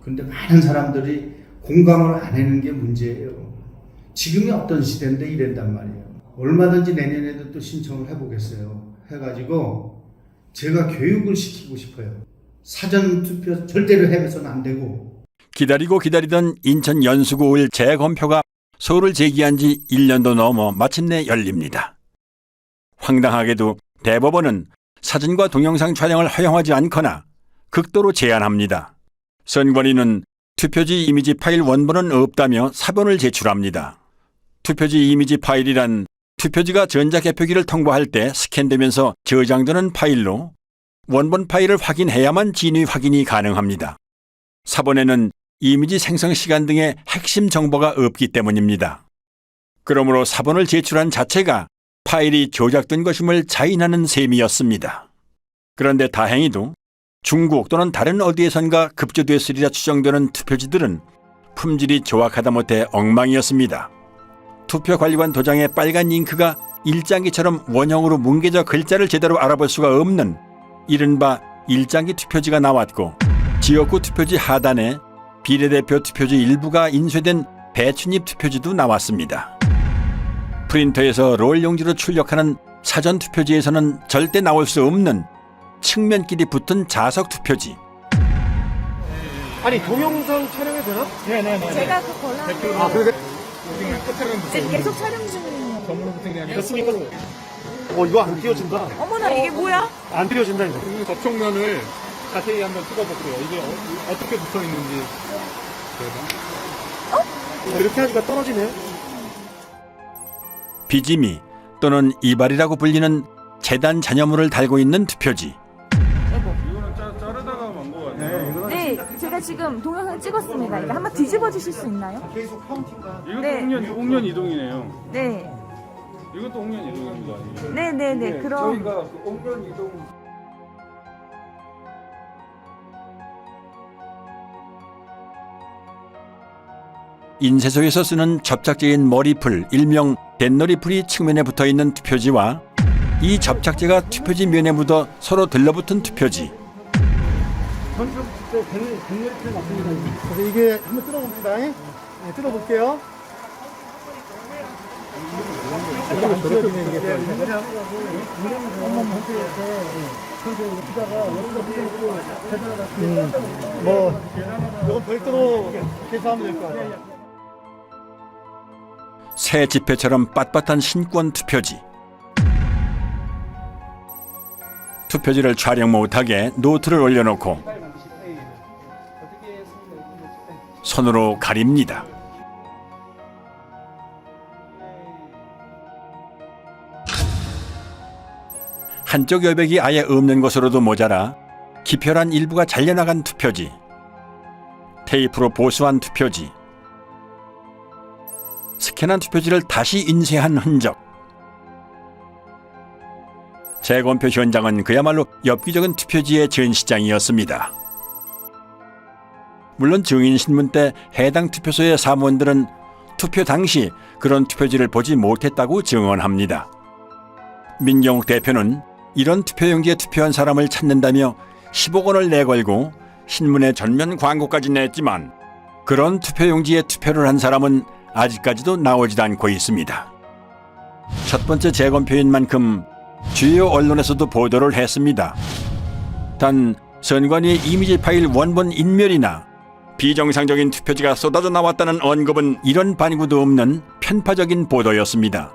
그런데 많은 사람들이 공감을 안 하는 게 문제예요. 지금이 어떤 시대인데 이랬단 말이에요. 얼마든지 내년에도 또 신청을 해보겠어요. 해가지고 제가 교육을 시키고 싶어요. 사전투표 절대로 해서는 안 되고. 기다리고 기다리던 인천 연수구을 재검표가 소를 제기한 지 1년도 넘어 마침내 열립니다. 황당하게도 대법원은 사진과 동영상 촬영을 허용하지 않거나 극도로 제한합니다. 선관위는 투표지 이미지 파일 원본은 없다며 사본을 제출합니다. 투표지 이미지 파일이란 투표지가 전자개표기를 통과할 때 스캔되면서 저장되는 파일로 원본 파일을 확인해야만 진위 확인이 가능합니다. 사본에는 이미지 생성 시간 등의 핵심 정보가 없기 때문입니다. 그러므로 사본을 제출한 자체가 파일이 조작된 것임을 자인하는 셈이었습니다. 그런데 다행히도 중국 또는 다른 어디에선가 급조됐으리라 추정되는 투표지들은 품질이 조악하다 못해 엉망이었습니다. 투표관리관 도장의 빨간 잉크가 일장기처럼 원형으로 뭉개져 글자를 제대로 알아볼 수가 없는 이른바 일장기 투표지가 나왔고, 지역구 투표지 하단에 비례대표 투표지 일부가 인쇄된 배춧잎 투표지도 나왔습니다. 프린터에서 롤 용지로 출력하는 사전 투표지에서는 절대 나올 수 없는 측면끼리 붙은 자석 투표지. 아니 동영상 촬영해도 되나? 네네네. 제가 그 권한. 아 그래? 계속 촬영 중이에요. 됐습니까? 이거 안 띄워진다. 어머나, 이게 뭐야? 안 띄워진다 이거. 접촉면을 자세히 한번 찍어볼게요. 이게 어떻게 붙어 있는지. 이렇게 하니까 떨어지네. 비지미 또는 이발이라고 불리는 재단 잔여물을 달고 있는 투표지. 이거는 자르다가 만 거 같아요. 네, 제가 지금 동영상 찍었습니다. 이거 한번 뒤집어 주실 수 있나요? 계속 카운팅가. 이것도 네. 옥년 이동이네요. 네. 이것도 옥년 이동입니다. 네네네. 그럼 저희가 그 옥년 이동. 인쇄소에서 쓰는 접착제인 머리풀, 일명 댄너리풀이 측면에 붙어있는 투표지와 이 접착제가 투표지 면에 묻어 서로 들러붙은 투표지. 그래서 이게 한번 뜯어봅니다. 네, 뜯어볼게요. 이건 별도로 계산하면 될 것 같아요. 새 지폐처럼 빳빳한 신권 투표지. 투표지를 촬영 못하게 노트를 올려놓고 손으로 가립니다. 한쪽 여백이 아예 없는 것으로도 모자라 기표란 일부가 잘려나간 투표지, 테이프로 보수한 투표지, 스캔한 투표지를 다시 인쇄한 흔적. 재검표 현장은 그야말로 엽기적인 투표지의 전시장이었습니다. 물론 증인신문 때 해당 투표소의 사무원들은 투표 당시 그런 투표지를 보지 못했다고 증언합니다. 민경욱 대표는 이런 투표용지에 투표한 사람을 찾는다며 10억 원을 내걸고 신문에 전면 광고까지 냈지만 그런 투표용지에 투표를 한 사람은 아직까지도 나오지도 않고 있습니다. 첫 번째 재검표인 만큼 주요 언론에서도 보도를 했습니다. 단 선관위의 이미지 파일 원본 인멸이나 비정상적인 투표지가 쏟아져 나왔다는 언급은 이런 반구도 없는 편파적인 보도였습니다.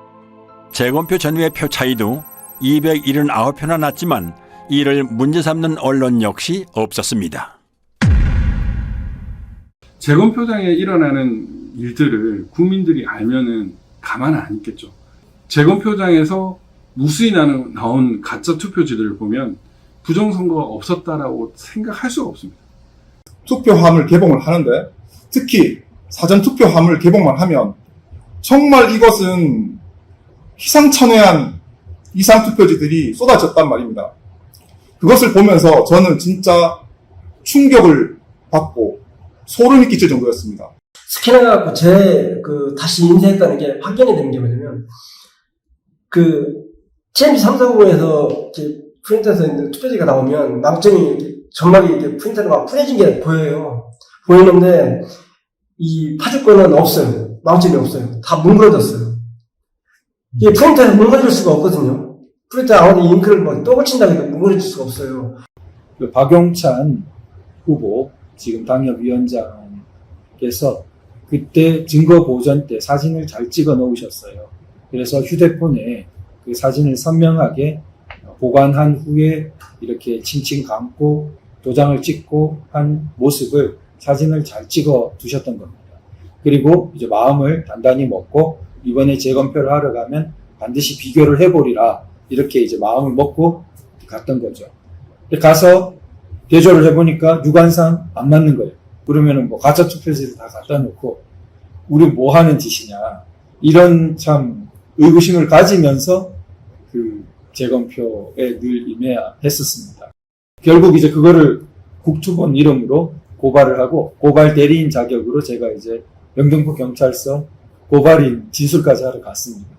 재검표 전후의 표 차이도 279표나 났지만 이를 문제 삼는 언론 역시 없었습니다. 재검표장에 일어나는 일들을 국민들이 알면은 가만 안 있겠죠. 재검표장에서 무수히 나온 가짜 투표지들을 보면 부정선거가 없었다라고 생각할 수가 없습니다. 투표함을 개봉을 하는데 특히 사전투표함을 개봉만 하면 정말 이것은 희상천외한 이상투표지들이 쏟아졌단 말입니다. 그것을 보면서 저는 진짜 충격을 받고 소름이 끼칠 정도였습니다. 스캔해갖고 다시 인쇄했다는 게 확인이 되는 게 뭐냐면, TMC 340에서 프린터에서 있는 투표지가 나오면 망점이 점막이 이렇게 프린터로 막 풀어진 게 보여요. 보이는데, 이 파주권은 없어요. 망점이 없어요. 다 뭉그러졌어요. 이게 프린터에서 뭉그러질 수가 없거든요. 프린터 아무리 잉크를 막 또 붙인다고 해도 뭉그러질 수가 없어요. 박용찬 후보, 지금 당협위원장께서 그때 증거 보전 때 사진을 잘 찍어 놓으셨어요. 그래서 휴대폰에 그 사진을 선명하게 보관한 후에 이렇게 칭칭 감고 도장을 찍고 한 모습을 사진을 잘 찍어 두셨던 겁니다. 그리고 이제 마음을 단단히 먹고 이번에 재검표를 하러 가면 반드시 비교를 해보리라 이렇게 이제 마음을 먹고 갔던 거죠. 가서 대조를 해보니까 유관상 안 맞는 거예요. 그러면은 뭐 가짜 투표지를 다 갖다 놓고 우리 뭐 하는 짓이냐 이런 참 의구심을 가지면서 그 재검표에 늘 임해했었습니다. 결국 이제 그거를 국투본 이름으로 고발을 하고 고발 대리인 자격으로 제가 이제 영등포 경찰서 고발인 진술까지 하러 갔습니다.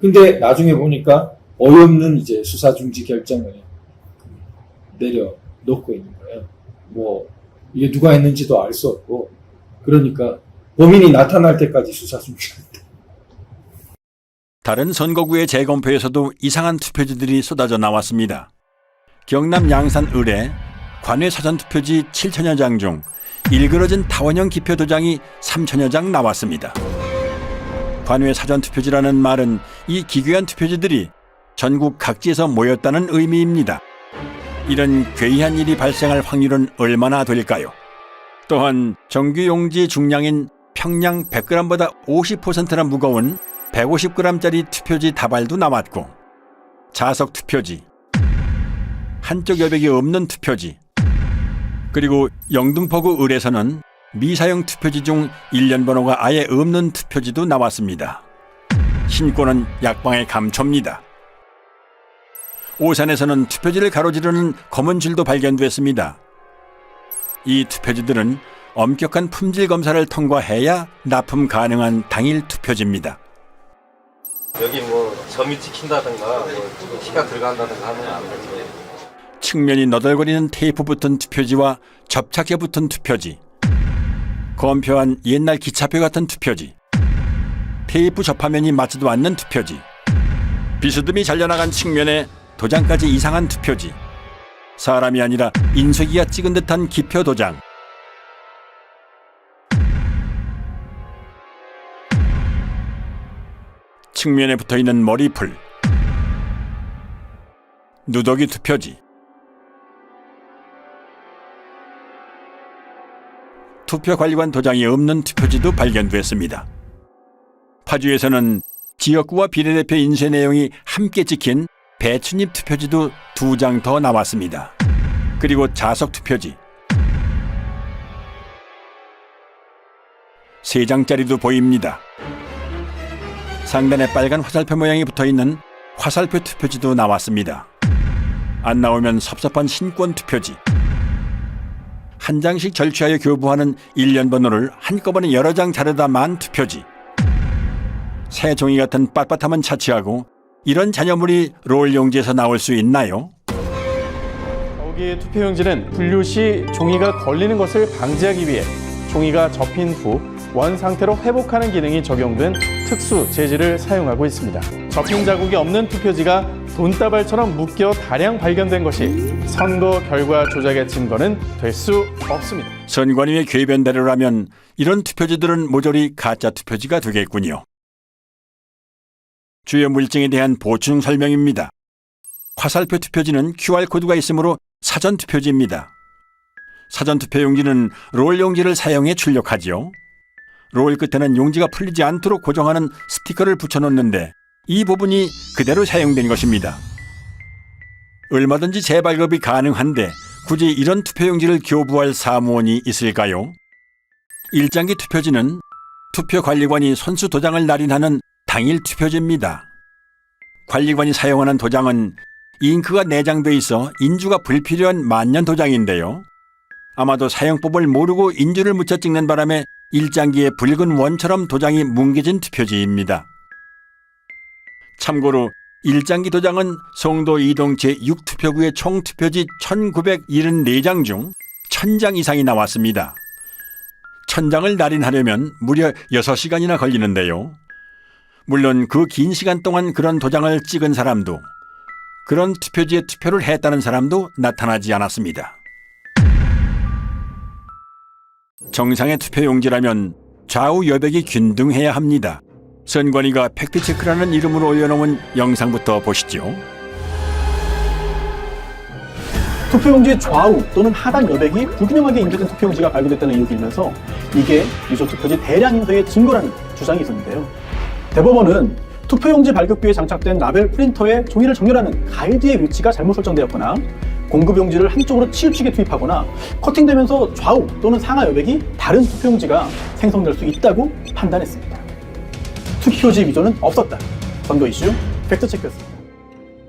근데 나중에 보니까 어이없는 이제 수사 중지 결정을 내려놓고 있는 거예요. 뭐 이게 누가 했는지도 알 수 없고 그러니까 범인이 나타날 때까지 수사 중지한다. 다른 선거구의 재검표에서도 이상한 투표지들이 쏟아져 나왔습니다. 경남 양산 을에 관외 사전투표지 7천여 장 중 일그러진 타원형 기표 도장이 3천여 장 나왔습니다. 관외 사전투표지라는 말은 이 기괴한 투표지들이 전국 각지에서 모였다는 의미입니다. 이런 괴이한 일이 발생할 확률은 얼마나 될까요? 또한 정규용지 중량인 평량 100g보다 50%나 무거운 150g짜리 투표지 다발도 나왔고 자석 투표지, 한쪽 여백이 없는 투표지, 그리고 영등포구 을에서는 미사용 투표지 중 일련 번호가 아예 없는 투표지도 나왔습니다. 신고는 약방의 감초입니다. 오산에서는 투표지를 가로지르는 검은 줄도 발견됐습니다. 이 투표지들은 엄격한 품질 검사를 통과해야 납품 가능한 당일 투표지입니다. 여기 뭐 점이 찍힌다든가 뭐 피가 들어간다든가 하면 안 되죠. 측면이 너덜거리는 테이프 붙은 투표지와 접착제 붙은 투표지, 검표한 옛날 기차표 같은 투표지, 테이프 접화면이 맞지도 않는 투표지, 비스듬히 잘려나간 측면에 도장까지 이상한 투표지, 사람이 아니라 인쇄기가 찍은 듯한 기표 도장, 측면에 붙어있는 머리풀, 누더기 투표지, 투표관리관 도장이 없는 투표지도 발견됐습니다. 파주에서는 지역구와 비례대표 인쇄 내용이 함께 찍힌 배춧잎 투표지도 2장 더 나왔습니다. 그리고 자석 투표지 3장짜리도 보입니다. 상단에 빨간 화살표 모양이 붙어있는 화살표 투표지도 나왔습니다. 안 나오면 섭섭한 신권 투표지, 한 장씩 절취하여 교부하는 일련 번호를 한꺼번에 여러 장 자르다 만 투표지, 새 종이 같은 빳빳함은 차치하고 이런 잔여물이 롤 용지에서 나올 수 있나요? 여기 투표용지는 분류 시 종이가 걸리는 것을 방지하기 위해 종이가 접힌 후 원 상태로 회복하는 기능이 적용된 특수 재질을 사용하고 있습니다. 접힌 자국이 없는 투표지가 돈다발처럼 묶여 다량 발견된 것이 선거 결과 조작의 증거는 될 수 없습니다. 선관위의 궤변대로라면 이런 투표지들은 모조리 가짜 투표지가 되겠군요. 주요 물증에 대한 보충 설명입니다. 화살표 투표지는 QR코드가 있으므로 사전투표지입니다. 사전투표용지는 롤 용지를 사용해 출력하죠. 롤 끝에는 용지가 풀리지 않도록 고정하는 스티커를 붙여놓는데 이 부분이 그대로 사용된 것입니다. 얼마든지 재발급이 가능한데 굳이 이런 투표용지를 교부할 사무원이 있을까요? 일장기 투표지는 투표관리관이 선수 도장을 날인하는 당일 투표지입니다. 관리관이 사용하는 도장은 잉크가 내장돼 있어 인주가 불필요한 만년 도장인데요. 아마도 사용법을 모르고 인주를 묻혀 찍는 바람에 일장기에 붉은 원처럼 도장이 뭉개진 투표지입니다. 참고로 일장기 도장은 송도 이동 제6투표구의 총 투표지 1974장 중 1000장 이상이 나왔습니다. 1000장을 날인하려면 무려 6시간이나 걸리는데요. 물론 그 긴 시간 동안 그런 도장을 찍은 사람도, 그런 투표지에 투표를 했다는 사람도 나타나지 않았습니다. 정상의 투표용지라면 좌우 여백이 균등해야 합니다. 선관위가 팩트체크라는 이름으로 올려놓은 영상부터 보시죠. 투표용지의 좌우 또는 하단 여백이 불균형하게 인쇄된 투표용지가 발견됐다는 의혹이 일면서 이게 유조 투표지 대량 인쇄의 증거라는 주장이 있었는데요. 대법원은 투표용지 발급기에 장착된 라벨 프린터에 종이를 정렬하는 가이드의 위치가 잘못 설정되었거나 공급용지를 한쪽으로 치우치게 투입하거나 커팅되면서 좌우 또는 상하 여백이 다른 투표용지가 생성될 수 있다고 판단했습니다. 투표지 위조는 없었다. 선거 이슈 팩트체크였습니다.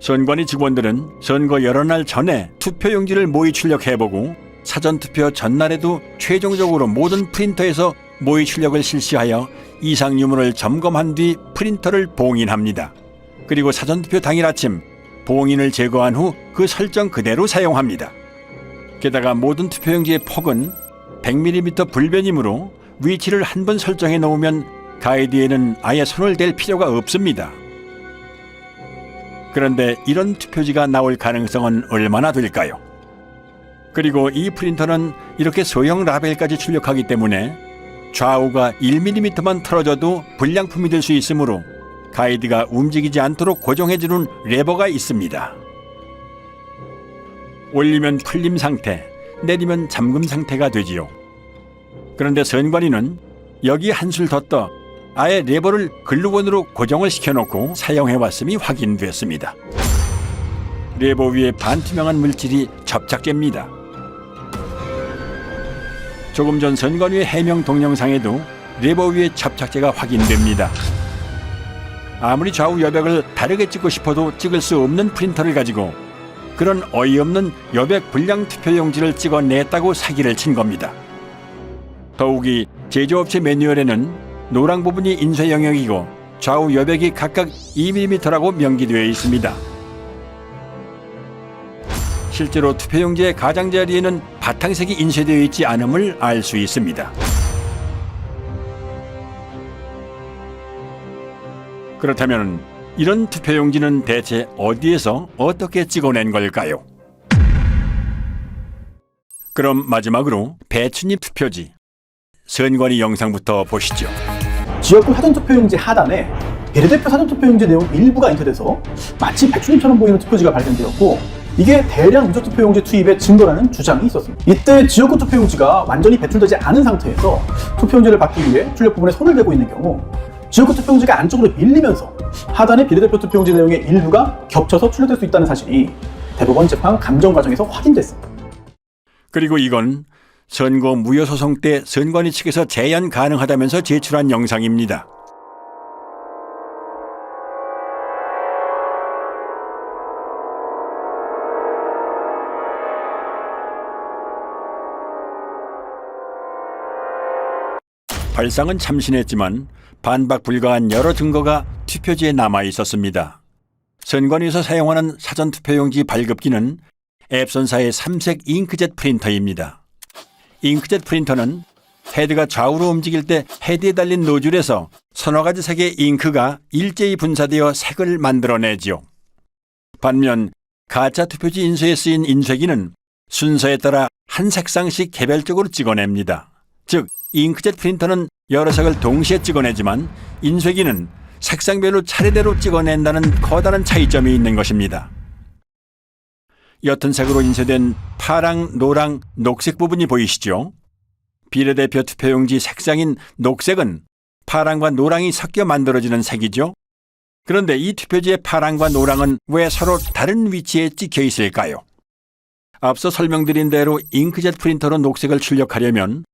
선관위 직원들은 선거 여러 날 전에 투표용지를 모의 출력해보고 사전투표 전날에도 최종적으로 모든 프린터에서 모의 출력을 실시하여 이상 유무를 점검한 뒤 프린터를 봉인합니다. 그리고 사전투표 당일 아침 봉인을 제거한 후 그 설정 그대로 사용합니다. 게다가 모든 투표용지의 폭은 100mm 불변이므로 위치를 한 번 설정해 놓으면 가이드에는 아예 손을 댈 필요가 없습니다. 그런데 이런 투표지가 나올 가능성은 얼마나 될까요? 그리고 이 프린터는 이렇게 소형 라벨까지 출력하기 때문에 좌우가 1mm만 틀어져도 불량품이 될 수 있으므로 가이드가 움직이지 않도록 고정해주는 레버가 있습니다. 올리면 풀림 상태, 내리면 잠금 상태가 되지요. 그런데 선관위는 여기 한술 더 떠 아예 레버를 글루건으로 고정을 시켜놓고 사용해왔음이 확인됐습니다. 레버 위에 반투명한 물질이 접착제입니다. 조금 전 선관위의 해명 동영상에도 레버 위에 접착제가 확인됩니다. 아무리 좌우 여백을 다르게 찍고 싶어도 찍을 수 없는 프린터를 가지고 그런 어이없는 여백 불량 투표용지를 찍어냈다고 사기를 친 겁니다. 더욱이 제조업체 매뉴얼에는 노랑 부분이 인쇄 영역이고 좌우 여백이 각각 2mm라고 명기되어 있습니다. 실제로 투표용지의 가장자리에는 바탕색이 인쇄되어 있지 않음을 알 수 있습니다. 그렇다면 이런 투표용지는 대체 어디에서 어떻게 찍어낸 걸까요? 그럼 마지막으로 배추잎 투표지, 선관위 영상부터 보시죠. 지역구 사전투표용지 하단에 비례대표 사전투표용지 내용 일부가 인쇄돼서 마치 배추잎처럼 보이는 투표지가 발견되었고 이게 대량 유조 투표용지 투입의 증거라는 주장이 있었습니다. 이때 지역구 투표용지가 완전히 배출되지 않은 상태에서 투표용지를 받기 위해 출력 부분에 손을 대고 있는 경우 지역구 투표용지가 안쪽으로 밀리면서 하단의 비례대표 투표용지 내용의 일부가 겹쳐서 출력될 수 있다는 사실이 대법원 재판 감정 과정에서 확인됐습니다. 그리고 이건 선거 무효소송 때 선관위 측에서 재연 가능하다면서 제출한 영상입니다. 발상은 참신했지만 반박 불가한 여러 증거가 투표지에 남아 있었습니다. 선관위에서 사용하는 사전투표용지 발급기는 앱손사의 3색 잉크젯 프린터입니다. 잉크젯 프린터는 헤드가 좌우로 움직일 때 헤드에 달린 노즐에서 서너 가지 색의 잉크가 일제히 분사되어 색을 만들어내지요. 반면 가짜 투표지 인쇄에 쓰인 인쇄기는 순서에 따라 한 색상씩 개별적으로 찍어냅니다. 즉, 잉크젯 프린터는 여러 색을 동시에 찍어내지만 인쇄기는 색상별로 차례대로 찍어낸다는 커다란 차이점이 있는 것입니다. 옅은 색으로 인쇄된 파랑, 노랑, 녹색 부분이 보이시죠? 비례대표 투표용지 색상인 녹색은 파랑과 노랑이 섞여 만들어지는 색이죠. 그런데 이 투표지의 파랑과 노랑은 왜 서로 다른 위치에 찍혀 있을까요? 앞서 설명드린 대로 잉크젯 프린터로 녹색을 출력하려면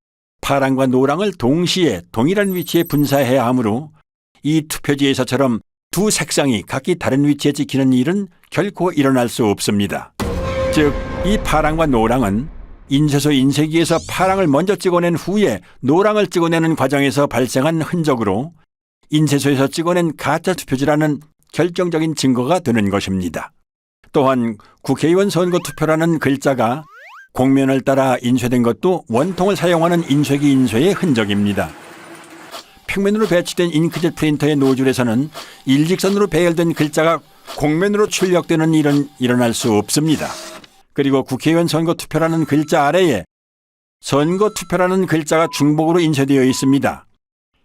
파랑과 노랑을 동시에 동일한 위치에 분사해야 하므로 이 투표지에서처럼 두 색상이 각기 다른 위치에 찍히는 일은 결코 일어날 수 없습니다. 즉, 이 파랑과 노랑은 인쇄소 인쇄기에서 파랑을 먼저 찍어낸 후에 노랑을 찍어내는 과정에서 발생한 흔적으로 인쇄소에서 찍어낸 가짜 투표지라는 결정적인 증거가 되는 것입니다. 또한 국회의원 선거 투표라는 글자가 곡면을 따라 인쇄된 것도 원통을 사용하는 인쇄기 인쇄의 흔적입니다. 평면으로 배치된 잉크젯 프린터의 노즐에서는 일직선으로 배열된 글자가 곡면으로 출력되는 일은 일어날 수 없습니다. 그리고 국회의원 선거 투표라는 글자 아래에 선거 투표라는 글자가 중복으로 인쇄되어 있습니다.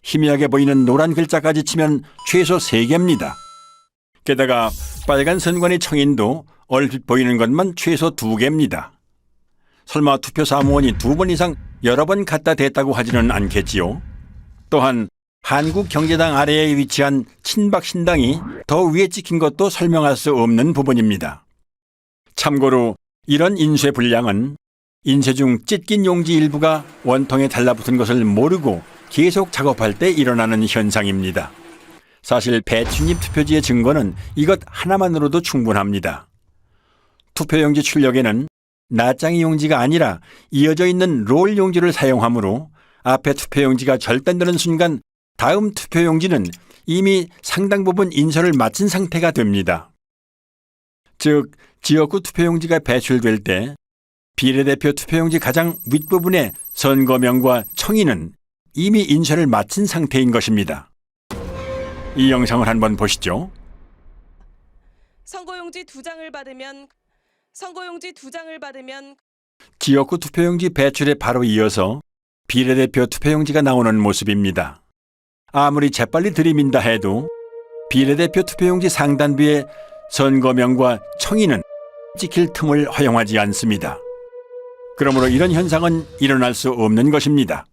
희미하게 보이는 노란 글자까지 치면 최소 3개입니다. 게다가 빨간 선관위 청인도 얼핏 보이는 것만 최소 2개입니다. 설마 투표 사무원이 2번 이상 여러 번 갖다 댔다고 하지는 않겠지요. 또한 한국경제당 아래에 위치한 친박신당이 더 위에 찍힌 것도 설명할 수 없는 부분입니다. 참고로 이런 인쇄 불량은 인쇄 중 찢긴 용지 일부가 원통에 달라붙은 것을 모르고 계속 작업할 때 일어나는 현상입니다. 사실 배춧잎 투표지의 증거는 이것 하나만으로도 충분합니다. 투표용지 출력에는 낱장이 용지가 아니라 이어져 있는 롤 용지를 사용하므로 앞에 투표용지가 절단되는 순간 다음 투표용지는 이미 상당 부분 인쇄를 마친 상태가 됩니다. 즉, 지역구 투표용지가 배출될 때 비례대표 투표용지 가장 윗부분의 선거명과 청인은 이미 인쇄를 마친 상태인 것입니다. 이 영상을 한번 보시죠. 선거용지 2장을 받으면 지역구 투표용지 배출에 바로 이어서 비례대표 투표용지가 나오는 모습입니다. 아무리 재빨리 들이민다 해도 비례대표 투표용지 상단부에 선거명과 청인은 찍힐 틈을 허용하지 않습니다. 그러므로 이런 현상은 일어날 수 없는 것입니다.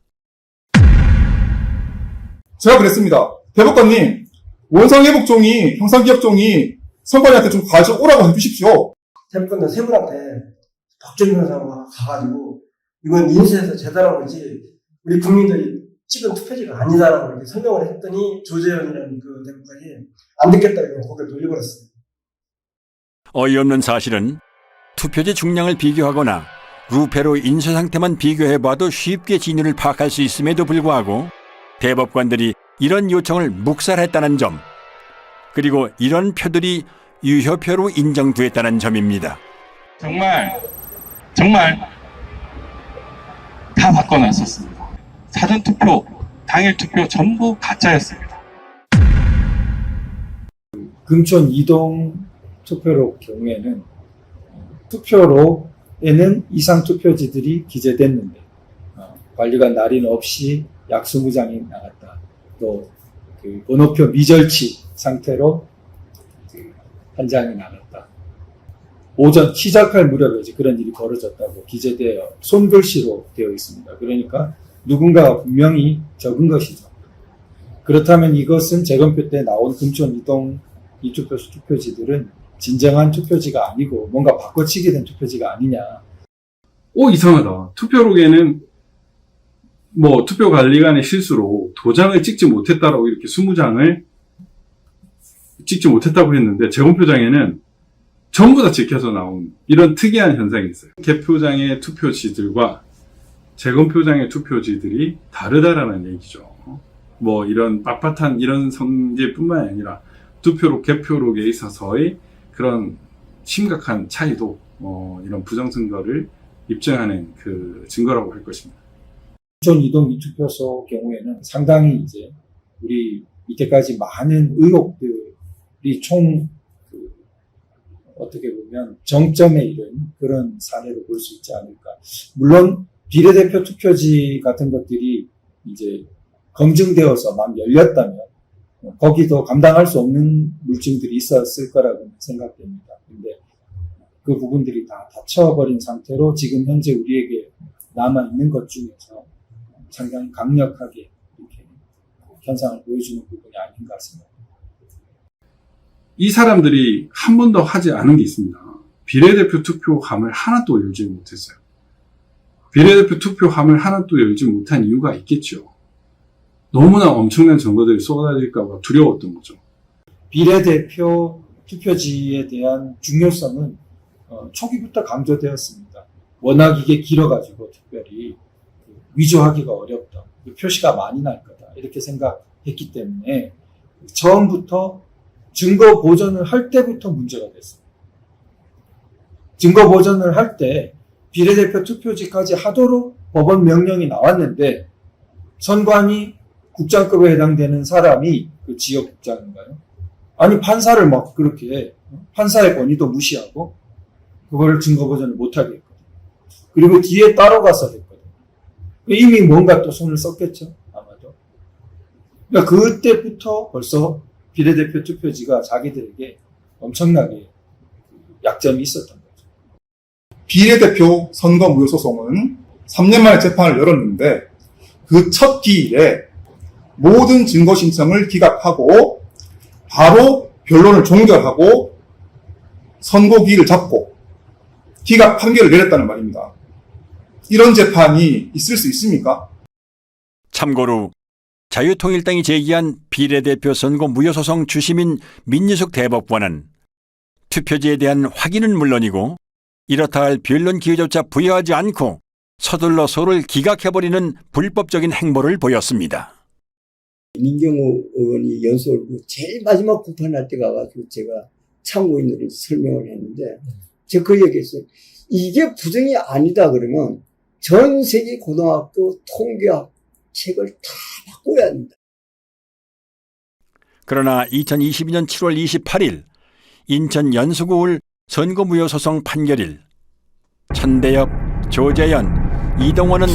제가 그랬습니다. 대법관님, 원상회복종이, 형상기억종이 선관위한테 좀 가져오라고 해주십시오. 대법관은 세 분한테 박준희 변호사가 가가지고 이건 인쇄해서 제대로 거지 우리 국민들이 찍은 투표지가 아니다라고 이렇게 설명을 했더니 조재현이라는 그 대법관이 안 듣겠다고 고개를 돌려버렸어요. 어이없는 사실은 투표지 중량을 비교하거나 루페로 인쇄 상태만 비교해봐도 쉽게 진위를 파악할 수 있음에도 불구하고 대법관들이 이런 요청을 묵살했다는 점, 그리고 이런 표들이 유효표로 인정됐다는 점입니다. 정말 다 바꿔놨었습니다. 사전투표, 당일투표 전부 가짜였습니다. 금촌 이동 투표로 경우에는 투표로에는 이상 투표지들이 기재됐는데 관리관 날인 없이 약수무장이 나갔다. 또 그 번호표 미절치 상태로 한 장이 나갔다. 오전 시작할 무렵에 그런 일이 벌어졌다고 기재되어 손글씨로 되어 있습니다. 그러니까 누군가가 분명히 적은 것이죠. 그렇다면 이것은 재검표 때 나온 금촌 이동 이 투표지들은 진정한 투표지가 아니고 뭔가 바꿔치기 된 투표지가 아니냐. 이상하다. 투표록에는 투표관리관의 실수로 도장을 찍지 못했다라고 이렇게 20장을 찍지 못했다고 했는데 재검표장에는 전부 다 찍혀서 나온 이런 특이한 현상이 있어요. 개표장의 투표지들과 재검표장의 투표지들이 다르다라는 얘기죠. 이런 빳빳한 이런 성질뿐만 아니라 투표록, 개표록에 있어서의 그런 심각한 차이도 이런 부정선거를 입증하는 그 증거라고 할 것입니다. 촌 이동 미투표소 경우에는 상당히 이제 우리 이때까지 많은 의혹들이 총 어떻게 보면 정점에 이른 그런 사례로 볼 수 있지 않을까. 물론 비례대표 투표지 같은 것들이 이제 검증되어서 막 열렸다면 거기도 감당할 수 없는 물증들이 있었을 거라고 생각됩니다. 근데 그 부분들이 다 닫혀버린 상태로 지금 현재 우리에게 남아있는 것 중에서 상당히 강력하게 이렇게 현상을 보여주는 부분이 아닌가 생각합니다. 이 사람들이 한 번도 하지 않은 게 있습니다. 비례대표 투표함을 하나도 열지 못했어요. 비례대표 투표함을 하나도 열지 못한 이유가 있겠죠. 너무나 엄청난 증거들이 쏟아질까 봐 두려웠던 거죠. 비례대표 투표지에 대한 중요성은 초기부터 강조되었습니다. 워낙 이게 길어가지고 특별히 위조하기가 어렵다. 표시가 많이 날 거다. 이렇게 생각했기 때문에 처음부터 증거 보전을 할 때부터 문제가 됐어요. 증거 보전을 할 때 비례대표 투표지까지 하도록 법원 명령이 나왔는데 선관위 국장급에 해당되는 사람이 그 지역국장인가요? 아니 판사를 막 그렇게 판사의 권위도 무시하고 그걸 증거 보전을 못하게 했거든요. 그리고 뒤에 따로 가서 했거든요. 이미 뭔가 또 손을 썼겠죠. 아마도. 그러니까 그때부터 벌써 비례대표 투표지가 자기들에게 엄청나게 약점이 있었던 거죠. 비례대표 선거 무효 소송은 3년 만에 재판을 열었는데 그 첫 기일에 모든 증거 신청을 기각하고 바로 변론을 종결하고 선고기일을 잡고 기각 판결을 내렸다는 말입니다. 이런 재판이 있을 수 있습니까? 참고로 자유통일당이 제기한 비례대표 선거 무효소송 주심인 민유숙 대법관은 투표지에 대한 확인은 물론이고 이렇다 할 변론 기회조차 부여하지 않고 서둘러 소를 기각해버리는 불법적인 행보를 보였습니다. 민경호 의원이 연설로 제일 마지막 공판할 때 가가지고 제가 참고인으로 설명을 했는데 제가 그 얘기했어요. 이게 부정이 아니다 그러면 전 세계 고등학교 통계학 책을 다 바꿔야 합니다. 그러나 2022년 7월 28일 인천 연수구울 선거무효소송 판결일 천대엽, 조재현, 이동원은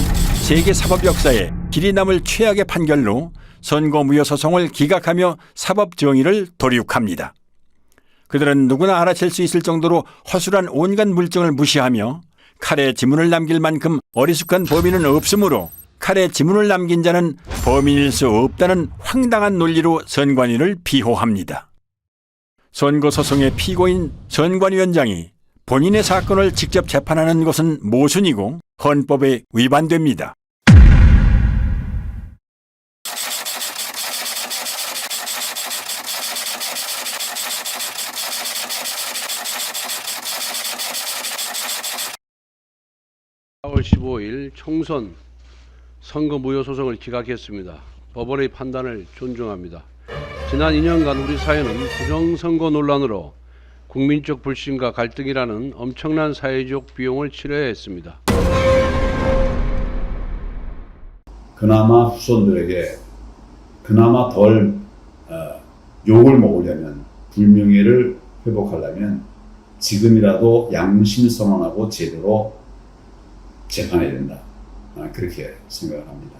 세계 사법 역사에 길이 남을 최악의 판결로 선거무효소송을 기각하며 사법정의를 도륙합니다. 그들은 누구나 알아챌 수 있을 정도로 허술한 온갖 물증을 무시하며 칼에 지문을 남길 만큼 어리숙한 범인은 없으므로 칼에 지문을 남긴 자는 범인일 수 없다는 황당한 논리로 선관위를 비호합니다. 선거소송의 피고인 선관위원장이 본인의 사건을 직접 재판하는 것은 모순이고 헌법에 위반됩니다. (4월 15일) 총선 선거 무효 소송을 기각했습니다. 법원의 판단을 존중합니다. 지난 2년간 우리 사회는 부정선거 논란으로 국민적 불신과 갈등이라는 엄청난 사회적 비용을 치러야 했습니다. 그나마 후손들에게 그나마 덜 욕을 먹으려면, 불명예를 회복하려면 지금이라도 양심선언하고 제대로 재판해야 된다. 그렇게 생각을 합니다.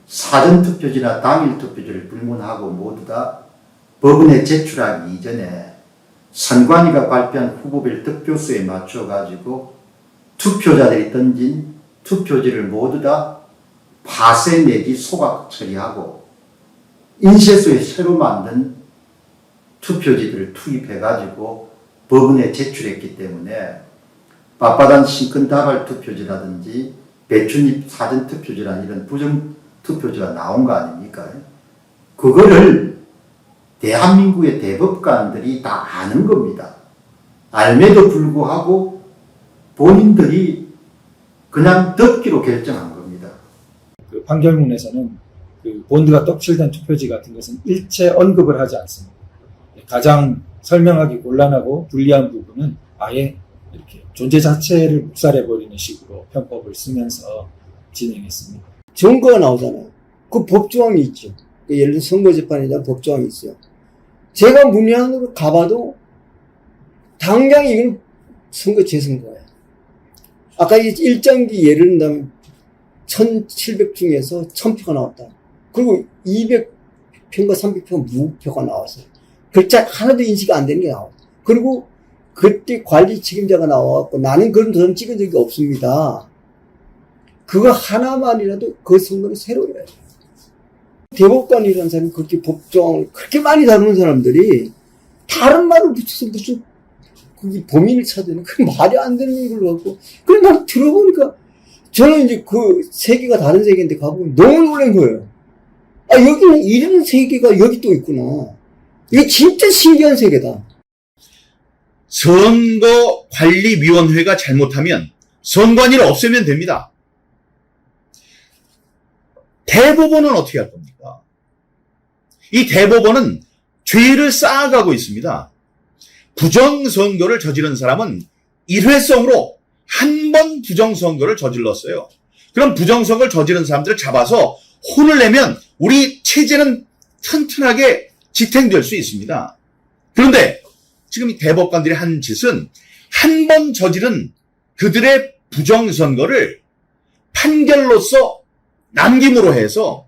사전투표지나 당일투표지를 불문하고 모두 다 법원에 제출하기 이전에 선관위가 발표한 후보별 득표수에 맞춰가지고 투표자들이 던진 투표지를 모두 다 파쇄 내지 소각 처리하고 인쇄소에 새로 만든 투표지들을 투입해가지고 법원에 제출했기 때문에 빳빳한 신권다발 투표지라든지 배춧잎 사전투표지라는 이런 부정투표지가 나온 거 아닙니까? 그거를 대한민국의 대법관들이 다 아는 겁니다. 알매도 불구하고 본인들이 그냥 덮기로 결정한 겁니다. 그 판결문에서는 그 본드가 떡칠된 투표지 같은 것은 일체 언급을 하지 않습니다. 가장 설명하기 곤란하고 불리한 부분은 아예 이렇게 존재 자체를 묵살해버리는 식으로 편법을 쓰면서 진행했습니다. 증거가 나오잖아요. 그 법조항이 있죠. 예를 들어 선거재판에 대한 법조항이 있어요. 제가 문외한으로 가봐도 당장 이건 선거 재선거예요. 아까 이 일정기 예를 든다면 1700 중에서 1000표가 나왔다. 그리고 200표인가 300표 무표가 나왔어요. 글자 하나도 인식이 안 되는 게 나와요. 그리고 그때 관리 책임자가 나와갖고 나는 그런 도장 찍은 적이 없습니다. 그거 하나만이라도 그 선거는 새로워요. 대법관이라는 사람이 그렇게 법조항을 그렇게 많이 다루는 사람들이 다른 말을 붙여서 무슨 그게 범인을 찾는 그 말이 안 되는 걸로 갖고 그래 난 들어보니까 저는 이제 그 세계가 다른 세계인데 가보면 너무 놀란 거예요. 아 여기는 이런 세계가 여기 또 있구나. 이게 진짜 신기한 세계다. 선거관리위원회가 잘못하면 선관위를 없애면 됩니다. 대법원은 어떻게 할 겁니까? 이 대법원은 죄를 쌓아가고 있습니다. 부정선거를 저지른 사람은 일회성으로 한 번 부정선거를 저질렀어요. 그럼 부정선거를 저지른 사람들을 잡아서 혼을 내면 우리 체제는 튼튼하게 지탱될 수 있습니다. 그런데 지금 이 대법관들이 한 짓은 한 번 저지른 그들의 부정선거를 판결로서 남김으로 해서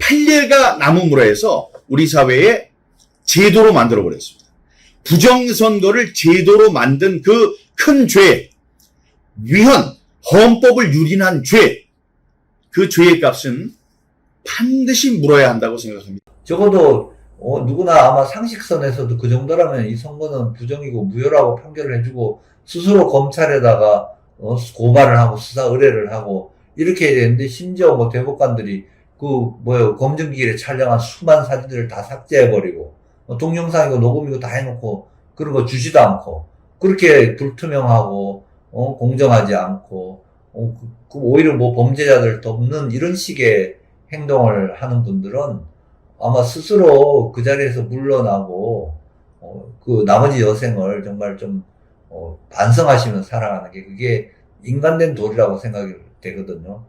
판례가 남음으로 해서 우리 사회에 제도로 만들어버렸습니다. 부정선거를 제도로 만든 그 큰 죄, 위헌, 헌법을 유린한 죄, 그 죄의 값은 반드시 물어야 한다고 생각합니다. 적어도 누구나 아마 상식선에서도 그 정도라면 이 선거는 부정이고 무효라고 판결을 해주고 스스로 검찰에다가 고발을 하고 수사 의뢰를 하고 이렇게 해야 되는데 심지어 뭐 대법관들이 검증기일에 촬영한 수많은 사진들을 다 삭제해버리고 동영상이고 녹음이고 다 해놓고 그런 거 주지도 않고 그렇게 불투명하고 공정하지 않고 오히려 뭐 범죄자들 돕는 이런 식의 행동을 하는 분들은 아마 스스로 그 자리에서 물러나고 그 나머지 여생을 정말 좀 반성하시면서 살아가는 게 그게 인간된 도리라고 생각이 되거든요.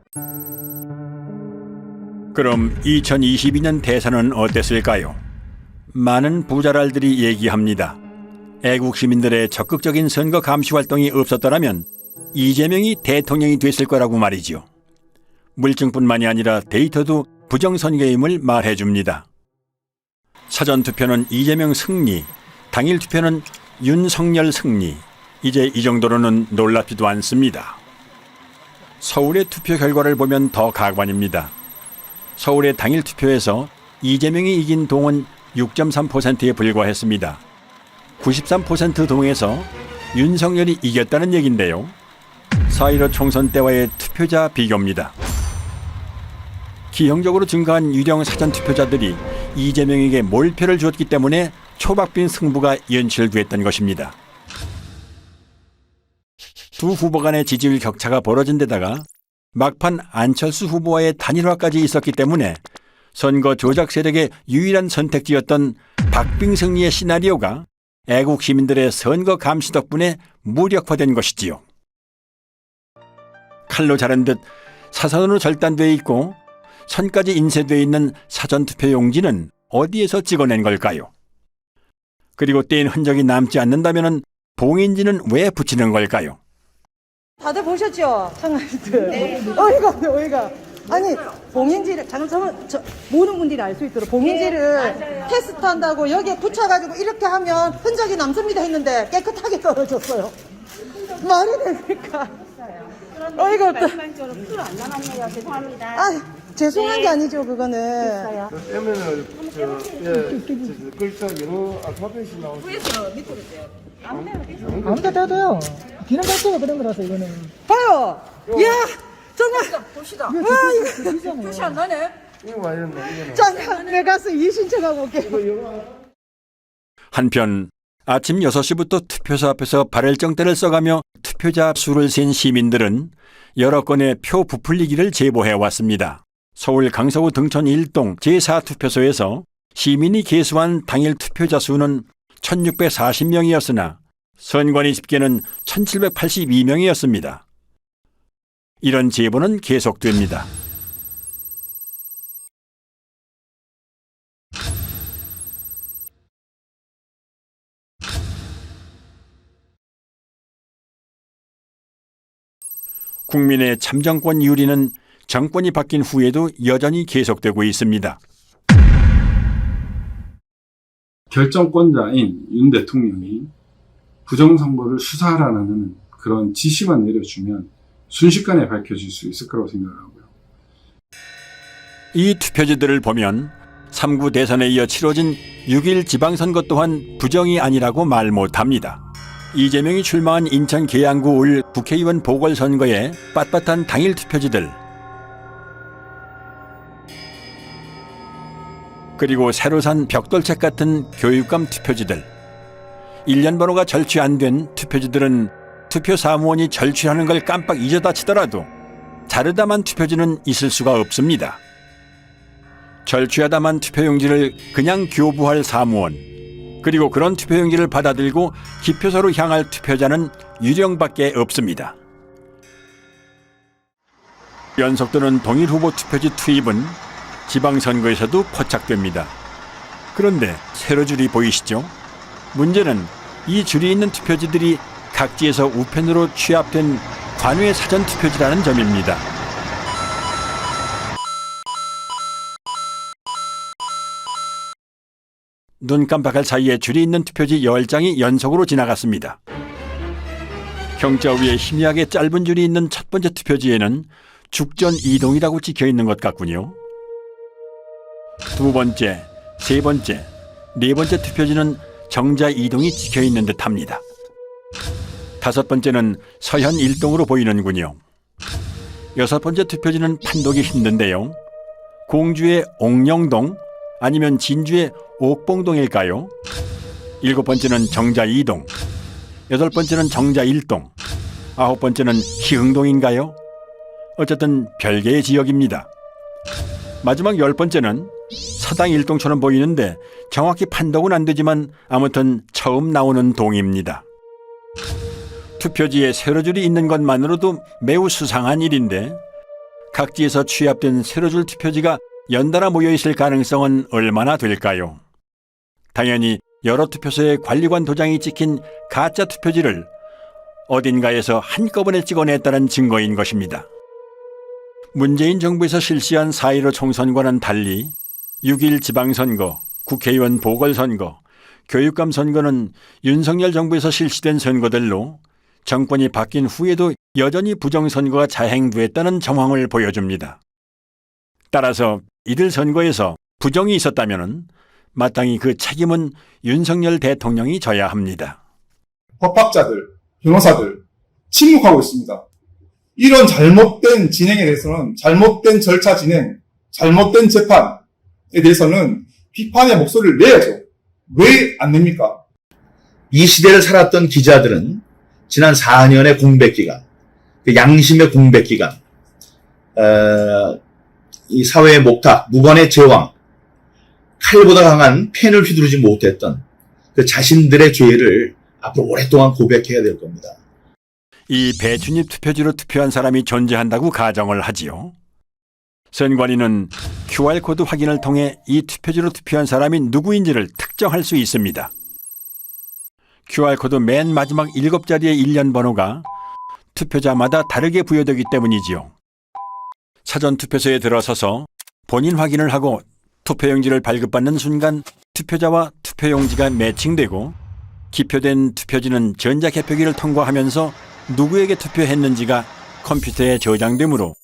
그럼 2022년 대선은 어땠을까요? 많은 부자랄들이 얘기합니다. 애국 시민들의 적극적인 선거 감시 활동이 없었더라면 이재명이 대통령이 됐을 거라고 말이죠. 물증뿐만이 아니라 데이터도 부정선거임을 말해줍니다. 사전투표는 이재명 승리, 당일 투표는 윤석열 승리. 이제 이 정도로는 놀랍지도 않습니다. 서울의 투표 결과를 보면 더 가관입니다. 서울의 당일 투표에서 이재명이 이긴 동은 6.3%에 불과했습니다. 93% 동에서 윤석열이 이겼다는 얘긴데요. 4.15 총선 때와의 투표자 비교입니다. 기형적으로 증가한 유령 사전투표자들이 이재명에게 몰표를 주었기 때문에 초박빙 승부가 연출됐던 것입니다. 두 후보 간의 지지율 격차가 벌어진 데다가 막판 안철수 후보와의 단일화까지 있었기 때문에 선거 조작 세력의 유일한 선택지였던 박빙 승리의 시나리오가 애국 시민들의 선거 감시 덕분에 무력화된 것이지요. 칼로 자른 듯 사선으로 절단되어 있고 선까지 인쇄되어 있는 사전투표 용지는 어디에서 찍어낸 걸까요? 그리고 떼인 흔적이 남지 않는다면 봉인지는 왜 붙이는 걸까요? 다들 보셨죠? 참가자들. 어이가. 아니, 봉인지를, 모든 분들이 알 수 있도록 봉인지를 테스트한다고 여기에 붙여가지고 이렇게 하면 흔적이 남습니다 했는데 깨끗하게 떨어졌어요. 말이 됩니까? 어이가 없다. 풀안 남았네요. 죄송합니다. 아, 죄송한 게 아니죠, 그거는. 그러면은 글자 영어 알파벳이 나오죠. 위에서 밑으로 돼요. 아무데나 떼도요. 기능 발표가 그런 거라서 이거는. 봐요. 이야, 정말. 봅시다. 와, 이거. 표시 안 나네. 이거 와야겠네. 이거는. 잠깐, 내가 가서 이신청하고 올게. 한편 아침 6시부터 투표소 앞에서 발열정대를 써가며 투표자 수를 센 시민들은 여러 건의 표 부풀리기를 제보해왔습니다. 서울 강서구 등촌 1동 제4투표소에서 시민이 계수한 당일 투표자 수는 1640명이었으나 선관위 집계는 1782명이었습니다. 이런 제보는 계속됩니다. 국민의 참정권 유리는 정권이 바뀐 후에도 여전히 계속되고 있습니다. 결정권자인 윤 대통령이 부정선거를 수사하라는 그런 지시만 내려주면 순식간에 밝혀질 수 있을 거라고 생각하고요. 이 투표지들을 보면 3구 대선에 이어 치러진 6.1 지방선거 또한 부정이 아니라고 말 못합니다. 이재명이 출마한 인천 계양구 올 국회의원 보궐선거의 빳빳한 당일 투표지들, 그리고 새로 산 벽돌책 같은 교육감 투표지들, 일련 번호가 절취 안 된 투표지들은 투표 사무원이 절취하는 걸 깜빡 잊어다 치더라도 자르다만 투표지는 있을 수가 없습니다. 절취하다만 투표용지를 그냥 교부할 사무원, 그리고 그런 투표용지를 받아들고 기표소로 향할 투표자는 유령밖에 없습니다. 연속되는 동일 후보 투표지 투입은 지방선거에서도 포착됩니다. 그런데 세로 줄이 보이시죠? 문제는 이 줄이 있는 투표지들이 각지에서 우편으로 취합된 관외 사전 투표지라는 점입니다. 눈 깜빡할 사이에 줄이 있는 투표지 10장이 연속으로 지나갔습니다. 경자 위에 희미하게 짧은 줄이 있는 첫 번째 투표지에는 죽전 이동이라고 찍혀 있는 것 같군요. 두 번째, 세 번째, 네 번째 투표지는 정자 이동이 찍혀 있는 듯합니다. 다섯 번째는 서현 일동으로 보이는군요. 여섯 번째 투표지는 판독이 힘든데요. 공주의 옥령동 아니면 진주의 옥봉동일까요? 일곱 번째는 정자 2동, 여덟 번째는 정자 1동, 아홉 번째는 희흥동인가요? 어쨌든 별개의 지역입니다. 마지막 열 번째는 서당 1동처럼 보이는데 정확히 판독은 안 되지만 아무튼 처음 나오는 동입니다. 투표지에 세로줄이 있는 것만으로도 매우 수상한 일인데 각지에서 취합된 세로줄 투표지가 연달아 모여있을 가능성은 얼마나 될까요? 당연히 여러 투표소에 관리관 도장이 찍힌 가짜 투표지를 어딘가에서 한꺼번에 찍어냈다는 증거인 것입니다. 문재인 정부에서 실시한 4.15 총선과는 달리 6.1 지방선거, 국회의원 보궐선거, 교육감 선거는 윤석열 정부에서 실시된 선거들로 정권이 바뀐 후에도 여전히 부정선거가 자행됐다는 정황을 보여줍니다. 따라서 이들 선거에서 부정이 있었다면 마땅히 그 책임은 윤석열 대통령이 져야 합니다. 법학자들, 변호사들 침묵하고 있습니다. 이런 잘못된 진행에 대해서는 잘못된 절차 진행, 잘못된 재판에 대해서는 비판의 목소리를 내야죠. 왜 안 냅니까? 이 시대를 살았던 기자들은 지난 4년의 공백기간, 그 양심의 공백기간, 이 사회의 목탁, 무관의 제왕, 칼보다 강한 펜을 휘두르지 못했던 그 자신들의 죄를 앞으로 오랫동안 고백해야 될 겁니다. 이 배춘입 투표지로 투표한 사람이 존재한다고 가정을 하지요. 선관위는 QR코드 확인을 통해 이 투표지로 투표한 사람이 누구인지를 특정할 수 있습니다. QR코드 맨 마지막 7자리의 일련 번호가 투표자마다 다르게 부여되기 때문이지요. 사전투표소에 들어서서 본인 확인을 하고 투표용지를 발급받는 순간 투표자와 투표용지가 매칭되고 기표된 투표지는 전자개표기를 통과하면서 누구에게 투표했는지가 컴퓨터에 저장되므로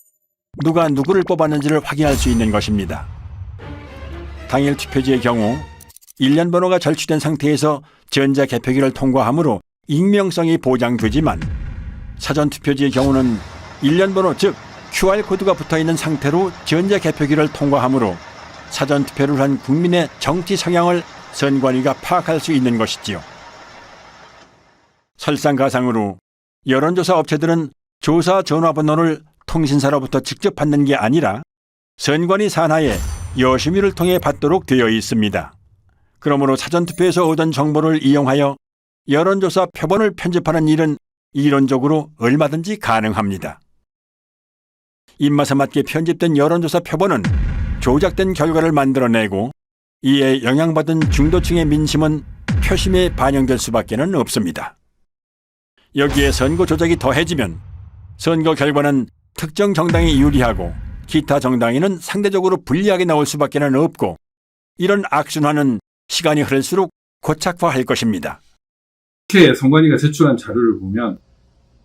누가 누구를 뽑았는지를 확인할 수 있는 것입니다. 당일 투표지의 경우 일련 번호가 절취된 상태에서 전자개표기를 통과하므로 익명성이 보장되지만 사전투표지의 경우는 일련 번호 즉 QR코드가 붙어있는 상태로 전자개표기를 통과하므로 사전투표를 한 국민의 정치 성향을 선관위가 파악할 수 있는 것이지요. 설상가상으로 여론조사 업체들은 조사 전화번호를 통신사로부터 직접 받는 게 아니라 선관위 산하에 여심위를 통해 받도록 되어 있습니다. 그러므로 사전투표에서 얻은 정보를 이용하여 여론조사 표본을 편집하는 일은 이론적으로 얼마든지 가능합니다. 입맛에 맞게 편집된 여론조사 표본은 조작된 결과를 만들어내고 이에 영향받은 중도층의 민심은 표심에 반영될 수밖에는 없습니다. 여기에 선거 조작이 더해지면 선거 결과는 특정 정당이 유리하고 기타 정당에는 상대적으로 불리하게 나올 수밖에는 없고 이런 악순환은 시간이 흐를수록 고착화할 것입니다. 이렇게 선관위가 제출한 자료를 보면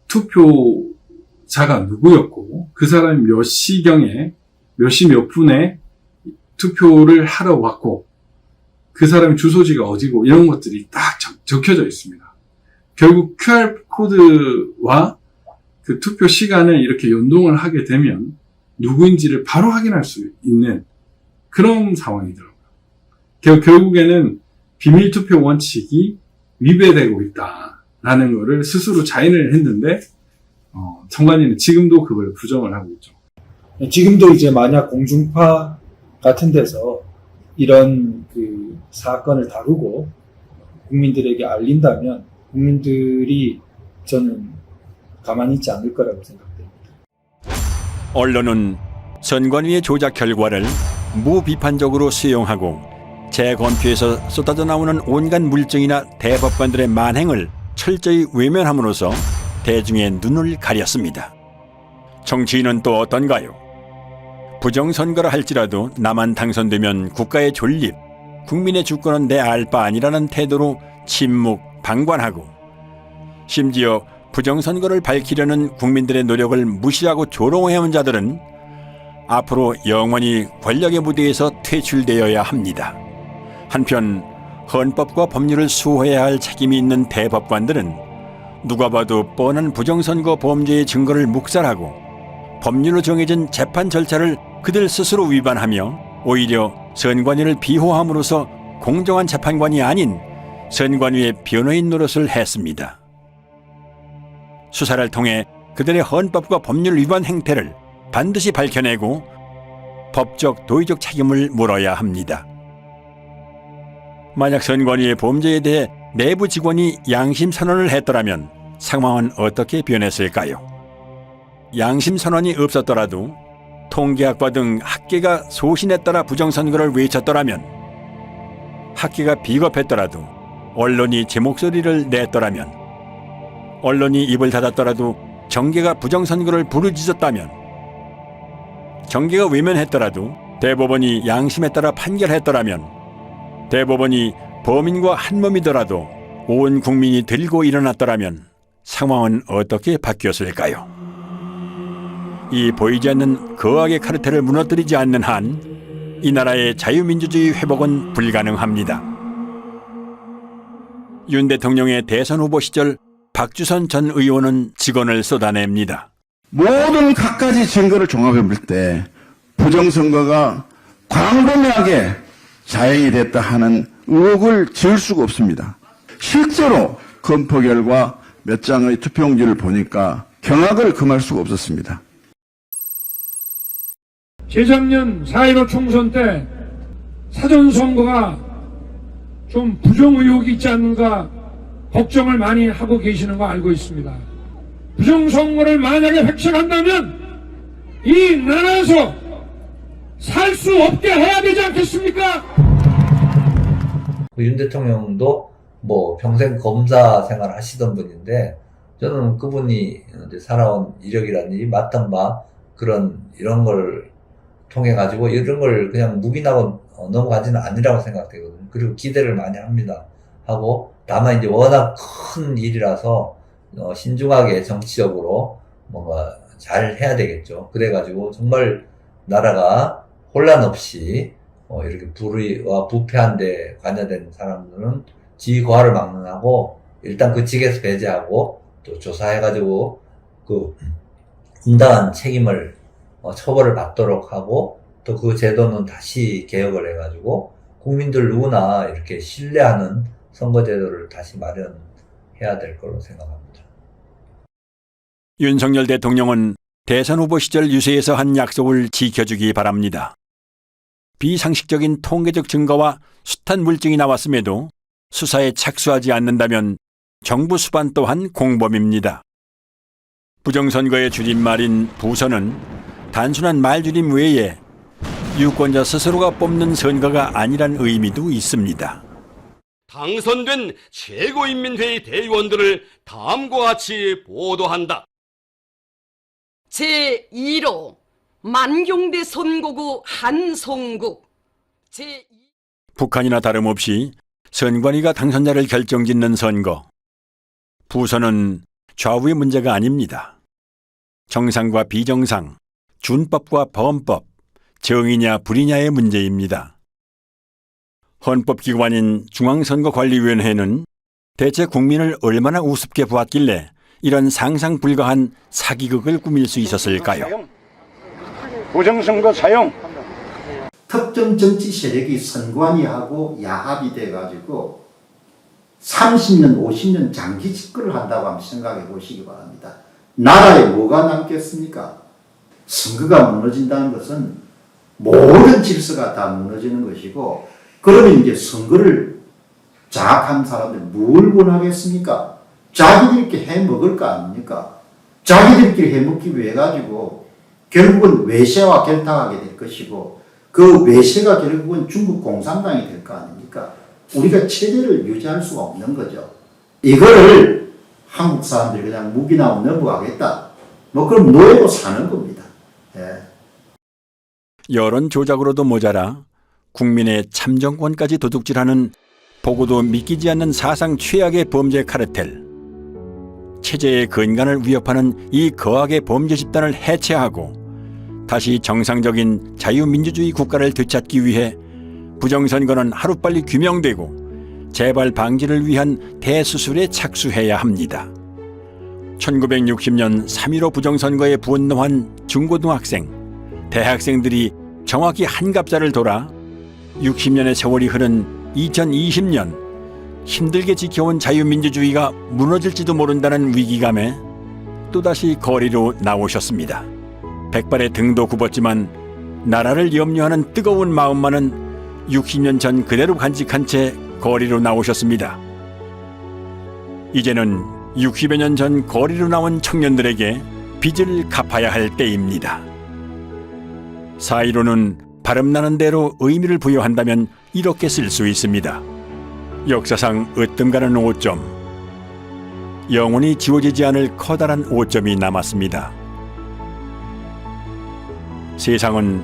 투표자가 누구였고 그 사람이 몇 시경에 몇 시 몇 분에 투표를 하러 왔고 그 사람의 주소지가 어디고 이런 것들이 딱 적혀져 있습니다. 결국 QR코드와 그 투표 시간을 이렇게 연동을 하게 되면 누구인지를 바로 확인할 수 있는 그런 상황이더라고요. 결국에는 비밀투표 원칙이 위배되고 있다라는 것을 스스로 자인을 했는데 선관위는 지금도 그걸 부정을 하고 있죠. 지금도 이제 만약 공중파 같은 데서 이런 그 사건을 다루고 국민들에게 알린다면 국민들이 저는 가만히 있지 않을 거라고 생각됩니다. 언론은 선관위의 조작 결과를 무비판적으로 수용하고 재검표에서 쏟아져 나오는 온갖 물증이나 대법관들의 만행을 철저히 외면함으로써 대중의 눈을 가렸습니다. 정치인은 또 어떤가요? 부정선거라 할지라도 나만 당선되면 국가의 존립, 국민의 주권은 내 알 바 아니라는 태도로 침묵, 방관하고 심지어 부정선거를 밝히려는 국민들의 노력을 무시하고 조롱해온 자들은 앞으로 영원히 권력의 무대에서 퇴출되어야 합니다. 한편 헌법과 법률을 수호해야 할 책임이 있는 대법관들은 누가 봐도 뻔한 부정선거 범죄의 증거를 묵살하고 법률로 정해진 재판 절차를 그들 스스로 위반하며 오히려 선관위를 비호함으로써 공정한 재판관이 아닌 선관위의 변호인 노릇을 했습니다. 수사를 통해 그들의 헌법과 법률 위반 행태를 반드시 밝혀내고 법적, 도의적 책임을 물어야 합니다. 만약 선관위의 범죄에 대해 내부 직원이 양심 선언을 했더라면 상황은 어떻게 변했을까요? 양심 선언이 없었더라도 통계학과 등 학계가 소신에 따라 부정선거를 외쳤더라면, 학계가 비겁했더라도 언론이 제 목소리를 냈더라면, 언론이 입을 닫았더라도 정계가 부정선거를 부르짖었다면, 정계가 외면했더라도 대법원이 양심에 따라 판결했더라면, 대법원이 범인과 한몸이더라도 온 국민이 들고 일어났더라면 상황은 어떻게 바뀌었을까요? 이 보이지 않는 거악의 카르텔을 무너뜨리지 않는 한 이 나라의 자유민주주의 회복은 불가능합니다. 윤 대통령의 대선 후보 시절 박주선 전 의원은 직언을 쏟아냅니다. 모든 갖가지 증거를 종합해 볼 때 부정선거가 광범위하게 자행이 됐다 하는 의혹을 지을 수가 없습니다. 실제로 검토 결과 몇 장의 투표용지를 보니까 경악을 금할 수가 없었습니다. 재작년 4.15 총선 때 사전선거가 좀 부정 의혹이 있지 않는가 걱정을 많이 하고 계시는 거 알고 있습니다. 부정선거를 만약에 획책한다면 이 나라에서 살 수 없게 해야 되지 않겠습니까? 윤 대통령도 뭐 평생 검사 생활을 하시던 분인데 저는 그분이 살아온 이력이라든지 맡은 바 이런 걸 통해 가지고 이런 걸 그냥 묵인하고 넘어가지는 않으라고 생각되거든요. 그리고 기대를 많이 합니다. 하고 다만 이제 워낙 큰 일이라서 신중하게 정치적으로 뭔가 잘 해야 되겠죠. 그래가지고 정말 나라가 혼란 없이 이렇게 불의와 부패한 데 관여된 사람들은 지위 고하를 막론하고 일단 그 직에서 배제하고 또 조사해가지고 그 응당한 책임을 처벌을 받도록 하고 또 그 제도는 다시 개혁을 해가지고 국민들 누구나 이렇게 신뢰하는 선거제도를 다시 마련해야 될 거로 생각합니다. 윤석열 대통령은 대선 후보 시절 유세에서 한 약속을 지켜주기 바랍니다. 비상식적인 통계적 증거와 숱한 물증이 나왔음에도 수사에 착수하지 않는다면 정부 수반 또한 공범입니다. 부정선거의 줄임말인 부선은 단순한 말줄임 외에 유권자 스스로가 뽑는 선거가 아니란 의미도 있습니다. 당선된 최고인민회의 대의원들을 다음과 같이 보도한다. 제2로 만경대 선거구 한송국 북한이나 다름없이 선관위가 당선자를 결정짓는 선거. 부선은 좌우의 문제가 아닙니다. 정상과 비정상, 준법과 범법, 정의냐 불의냐의 문제입니다. 헌법기관인 중앙선거관리위원회는 대체 국민을 얼마나 우습게 보았길래 이런 상상 불가한 사기극을 꾸밀 수 있었을까요? 부정선거 사용. 특정 정치 세력이 선관위하고 야합이 돼가지고 30년, 50년 장기 집권을 한다고 한번 생각해 보시기 바랍니다. 나라에 뭐가 남겠습니까? 선거가 무너진다는 것은 모든 질서가 다 무너지는 것이고, 그러면 이제 선거를 장악한 사람들 뭘 원하겠습니까? 자기들끼리 해먹을 거 아닙니까? 자기들끼리 해먹기 위해 가지고 결국은 외세와 결탁하게 될 것이고, 그 외세가 결국은 중국 공산당이 될 거 아닙니까? 우리가 체제를 유지할 수가 없는 거죠. 이거를 한국 사람들이 그냥 무기나 넘어가겠다. 뭐 그럼 노예로 사는 겁니다. 예. 여론 조작으로도 모자라 국민의 참정권까지 도둑질하는 보고도 믿기지 않는 사상 최악의 범죄 카르텔. 체제의 근간을 위협하는 이 거악의 범죄 집단을 해체하고 다시 정상적인 자유민주주의 국가를 되찾기 위해 부정선거는 하루빨리 규명되고 재발 방지를 위한 대수술에 착수해야 합니다. 1960년 3.15 부정선거에 분노한 중고등학생, 대학생들이 정확히 한갑자를 돌아 60년의 세월이 흐른 2020년 힘들게 지켜온 자유민주주의가 무너질지도 모른다는 위기감에 또다시 거리로 나오셨습니다. 백발의 등도 굽었지만 나라를 염려하는 뜨거운 마음만은 60년 전 그대로 간직한 채 거리로 나오셨습니다. 이제는 60여 년 전 거리로 나온 청년들에게 빚을 갚아야 할 때입니다. 4.15는 발음나는 대로 의미를 부여한다면 이렇게 쓸 수 있습니다. 역사상 으뜸가는 오점, 영원히 지워지지 않을 커다란 오점이 남았습니다. 세상은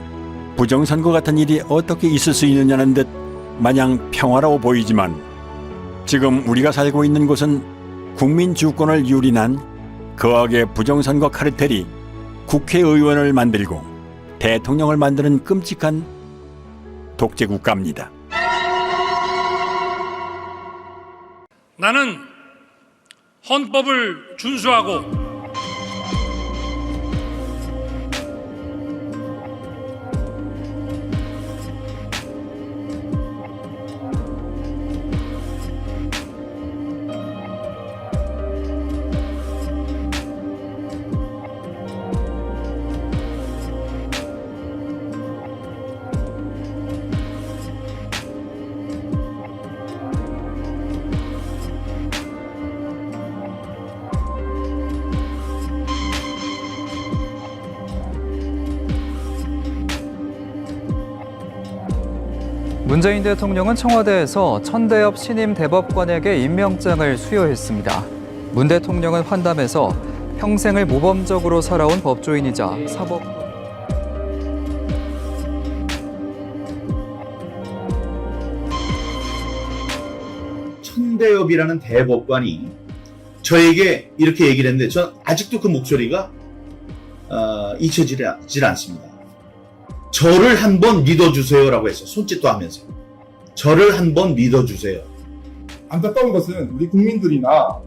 부정선거 같은 일이 어떻게 있을 수 있느냐는 듯 마냥 평화로워 보이지만 지금 우리가 살고 있는 곳은 국민 주권을 유린한 거악의 부정선거 카르텔이 국회의원을 만들고 대통령을 만드는 끔찍한 독재 국가입니다. 나는 헌법을 준수하고 문재인 대통령은 청와대에서 천대엽 신임 대법관에게 임명장을 수여했습니다. 문 대통령은 환담에서 평생을 모범적으로 살아온 법조인이자 사법 천대엽이라는 대법관이 저에게 이렇게 얘기를 했는데 전 아직도 그 목소리가 잊혀지질 않습니다. 저를 한번 믿어주세요라고 했어요. 손짓도 하면서. 저를 한번 믿어주세요. 안타까운 것은 우리 국민들이나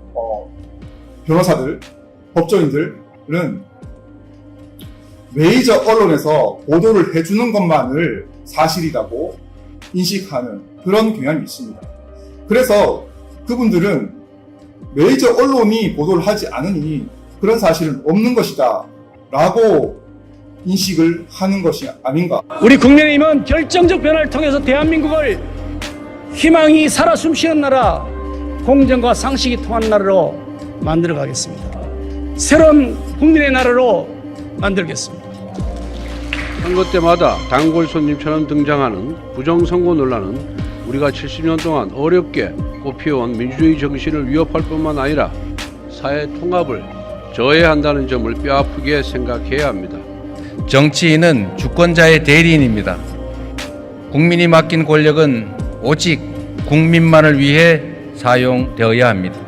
변호사들, 법조인들은 메이저 언론에서 보도를 해주는 것만을 사실이라고 인식하는 그런 경향이 있습니다. 그래서 그분들은 메이저 언론이 보도를 하지 않으니 그런 사실은 없는 것이다 라고 인식을 하는 것이 아닌가. 우리 국민의힘은 결정적 변화를 통해서 대한민국을 희망이 살아 숨쉬는 나라, 공정과 상식이 통하는 나라로 만들어 가겠습니다. 새로운 국민의 나라로 만들겠습니다. 선거 때마다 단골 손님처럼 등장하는 부정선거 논란은 우리가 70년 동안 어렵게 꽃피워온 민주주의 정신을 위협할 뿐만 아니라 사회 통합을 저해한다는 점을 뼈아프게 생각해야 합니다. 정치인은 주권자의 대리인입니다. 국민이 맡긴 권력은 오직 국민만을 위해 사용되어야 합니다.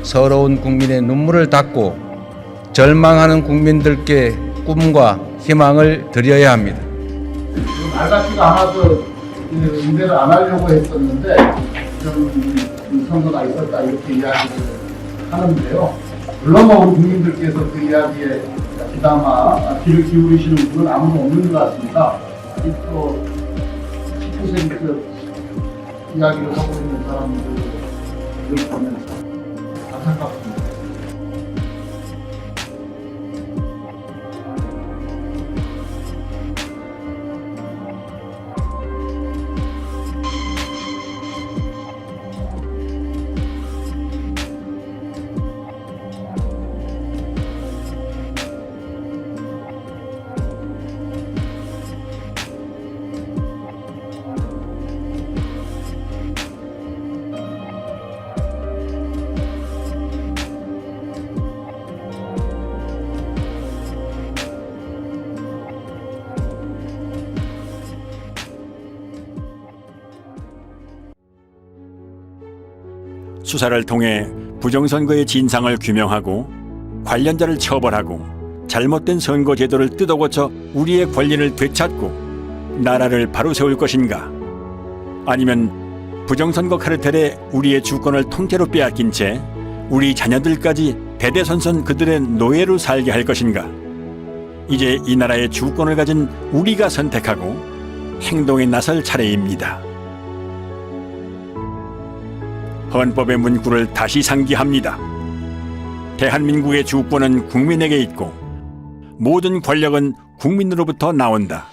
서러운 국민의 눈물을 닦고 절망하는 국민들께 꿈과 희망을 드려야 합니다. 맑았지가 않아서 응대를 안 하려고 했었는데 이런 선거가 있었다 이렇게 이야기를 하는데요. 물론 우리 국민들께서 그 이야기에 그나마 귀를 기울이시는 분은 아무도 없는 것 같습니다. 아직도 10% 이야기를 하고 있는 사람들을 보면 안타깝습니다. 수사를 통해 부정선거의 진상을 규명하고 관련자를 처벌하고 잘못된 선거 제도를 뜯어고쳐 우리의 권리를 되찾고 나라를 바로 세울 것인가? 아니면 부정선거 카르텔에 우리의 주권을 통째로 빼앗긴 채 우리 자녀들까지 대대손손 그들의 노예로 살게 할 것인가? 이제 이 나라의 주권을 가진 우리가 선택하고 행동에 나설 차례입니다. 헌법의 문구를 다시 상기합니다. 대한민국의 주권은 국민에게 있고 모든 권력은 국민으로부터 나온다.